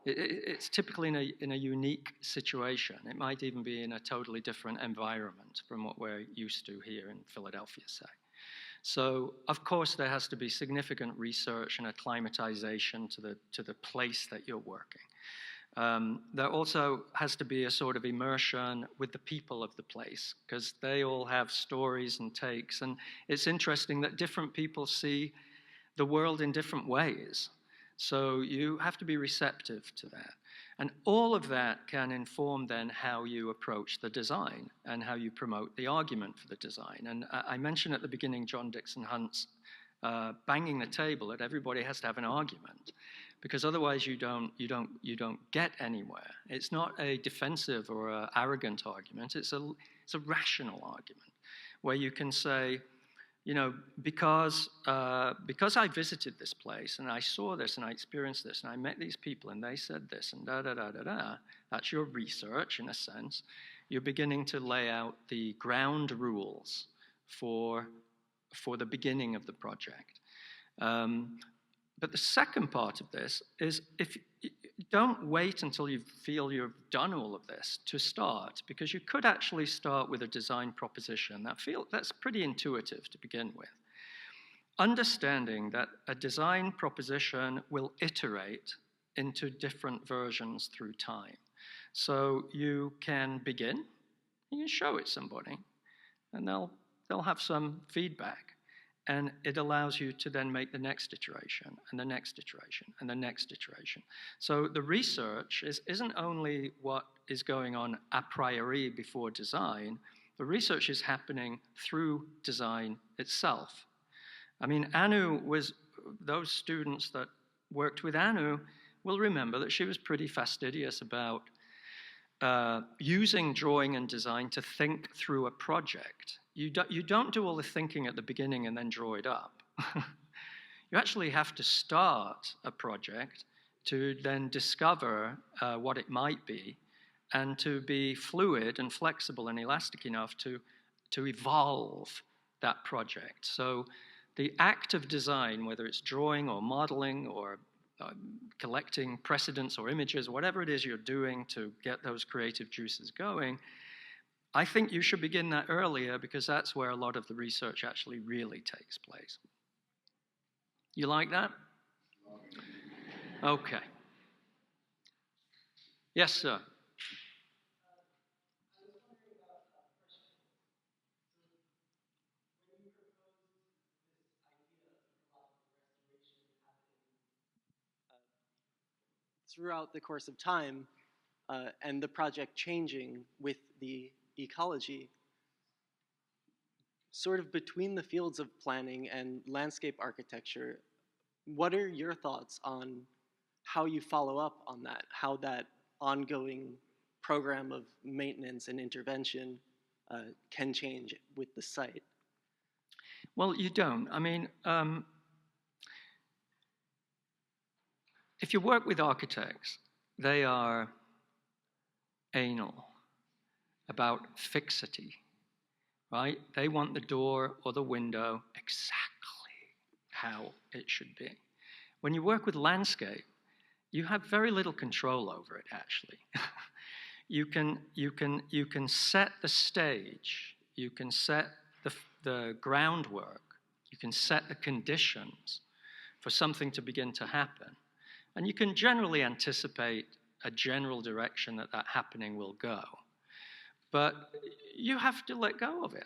It's typically in a unique situation. It might even be in a totally different environment from what we're used to here in Philadelphia, say. So, of course, there has to be significant research and acclimatization to the place that you're working. There also has to be a sort of immersion with the people of the place, because they all have stories and takes. And it's interesting that different people see the world in different ways. So you have to be receptive to that. And all of that can inform then how you approach the design and how you promote the argument for the design. And I mentioned at the beginning John Dixon Hunt's banging the table that everybody has to have an argument, because otherwise you don't get anywhere. It's not a defensive or an arrogant argument. It's a rational argument where you can say, because I visited this place and I saw this and I experienced this and I met these people and they said this and da-da-da-da-da, that's your research in a sense. You're beginning to lay out the ground rules for the beginning of the project. But the second part of this is don't wait until you feel you've done all of this to start, because you could actually start with a design proposition that's pretty intuitive to begin with. Understanding that a design proposition will iterate into different versions through time. So you can begin, you can show it to somebody, and they'll have some feedback. And it allows you to then make the next iteration, and the next iteration, and the next iteration. So the research isn't only what is going on a priori before design, the research is happening through design itself. I mean, those students that worked with Anu will remember that she was pretty fastidious about using drawing and design to think through a project. You don't do all the thinking at the beginning and then draw it up. You actually have to start a project to then discover what it might be, and to be fluid and flexible and elastic enough to evolve that project. So the act of design, whether it's drawing or modeling or collecting precedents or images, whatever it is you're doing to get those creative juices going, I think you should begin that earlier, because that's where a lot of the research actually really takes place. You like that? Okay. Yes, sir. Throughout the course of time, and the project changing with the ecology, sort of between the fields of planning and landscape architecture, what are your thoughts on how you follow up on that, how that ongoing program of maintenance and intervention can change with the site? Well, you don't. I mean, if you work with architects, they are anal about fixity, right? They want the door or the window exactly how it should be. When you work with landscape, you have very little control over it, actually. You can set the stage, you can set the groundwork, you can set the conditions for something to begin to happen. And you can generally anticipate a general direction that happening will go. But you have to let go of it.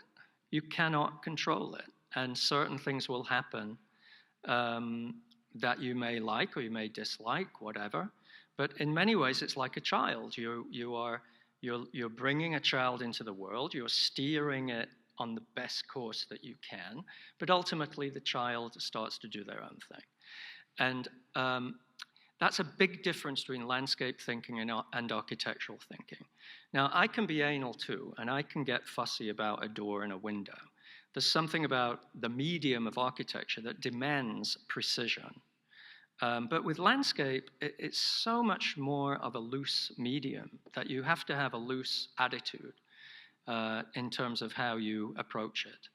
You cannot control it. And certain things will happen that you may like or you may dislike, whatever. But in many ways, it's like a child. You're bringing a child into the world. You're steering it on the best course that you can. But ultimately, the child starts to do their own thing. And that's a big difference between landscape thinking and architectural thinking. Now, I can be anal too, and I can get fussy about a door and a window. There's something about the medium of architecture that demands precision. But with landscape, it's so much more of a loose medium that you have to have a loose attitude in terms of how you approach it.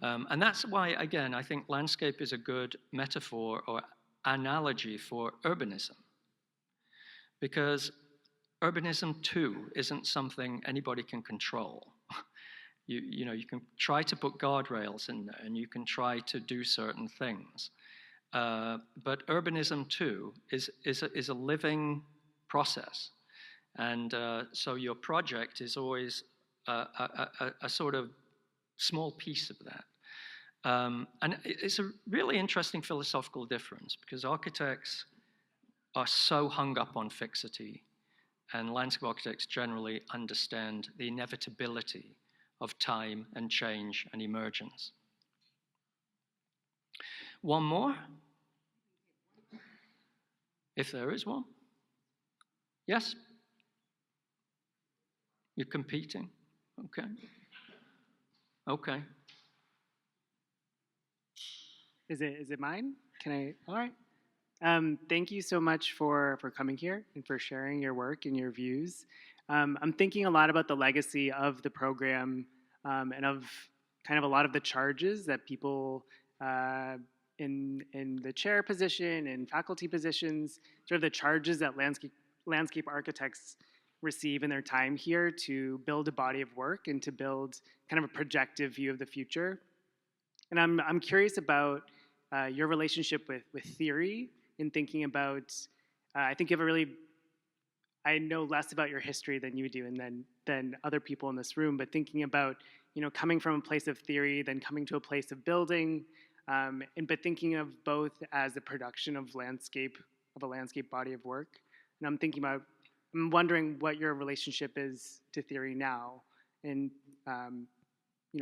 And that's why, again, I think landscape is a good metaphor or analogy for urbanism, because urbanism too isn't something anybody can control. You can try to put guardrails in there and you can try to do certain things, but urbanism too is a living process, and so your project is always a sort of small piece of that. And it's a really interesting philosophical difference, because architects are so hung up on fixity, and landscape architects generally understand the inevitability of time and change and emergence. One more? If there is one. Yes? You're competing? Okay. Okay. Is it mine? Can I? All right. Thank you so much for coming here and for sharing your work and your views. I'm thinking a lot about the legacy of the program and of kind of a lot of the charges that people in the chair position and faculty positions, sort of the charges that landscape architects receive in their time here to build a body of work and to build kind of a projective view of the future. And I'm curious about your relationship with theory in thinking about, I think you have a really, I know less about your history than you do and than other people in this room, but thinking about, coming from a place of theory, then coming to a place of building, but thinking of both as a production of a landscape body of work. And I'm wondering what your relationship is to theory now, and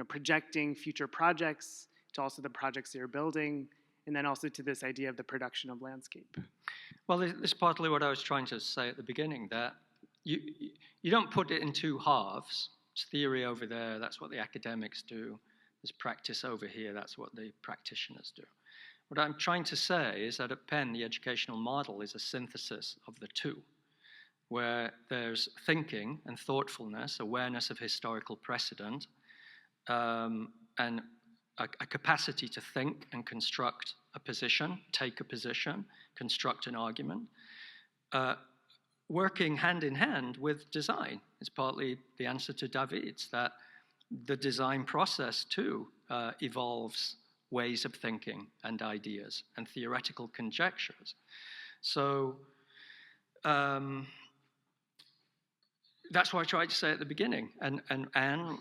projecting future projects to also the projects that you're building, and then also to this idea of the production of landscape. Well, this is partly what I was trying to say at the beginning, that you don't put it in two halves. It's theory over there, that's what the academics do. There's practice over here, that's what the practitioners do. What I'm trying to say is that at Penn, the educational model is a synthesis of the two, where there's thinking and thoughtfulness, awareness of historical precedent, and a capacity to think and construct a position, take a position, construct an argument, working hand in hand with design. It's partly the answer to David's, that the design process too evolves ways of thinking and ideas and theoretical conjectures. So that's what I tried to say at the beginning. And Anne,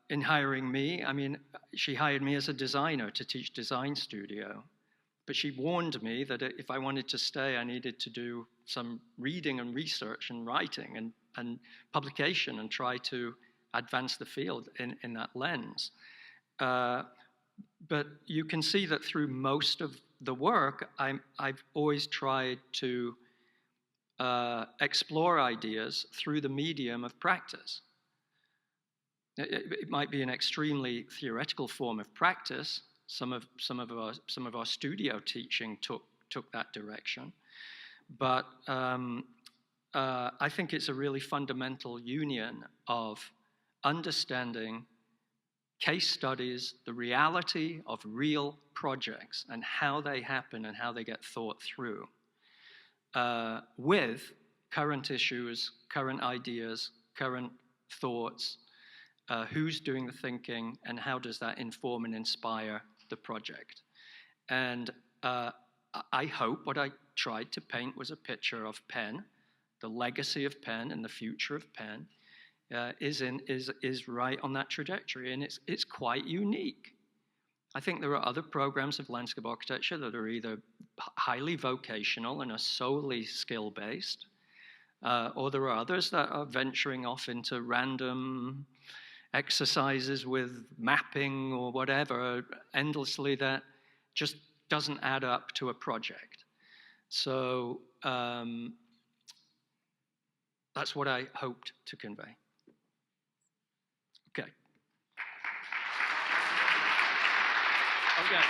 in hiring me, I mean, she hired me as a designer to teach design studio. But she warned me that if I wanted to stay, I needed to do some reading and research and writing and publication and try to advance the field in that lens. But you can see that through most of the work, I've always tried to explore ideas through the medium of practice. It might be an extremely theoretical form of practice. Some of our studio teaching took that direction, but I think it's a really fundamental union of understanding case studies, the reality of real projects and how they happen and how they get thought through, with current issues, current ideas, current thoughts, who's doing the thinking, and how does that inform and inspire the project. And I hope what I tried to paint was a picture of Penn, the legacy of Penn and the future of Penn is right on that trajectory, and it's quite unique. I think there are other programs of landscape architecture that are either highly vocational and are solely skill-based, or there are others that are venturing off into random exercises with mapping or whatever endlessly that just doesn't add up to a project. So that's what I hoped to convey. Okay. Okay.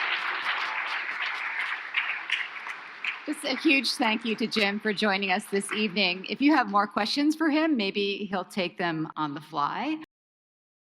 Just a huge thank you to Jim for joining us this evening. If you have more questions for him, maybe he'll take them on the fly.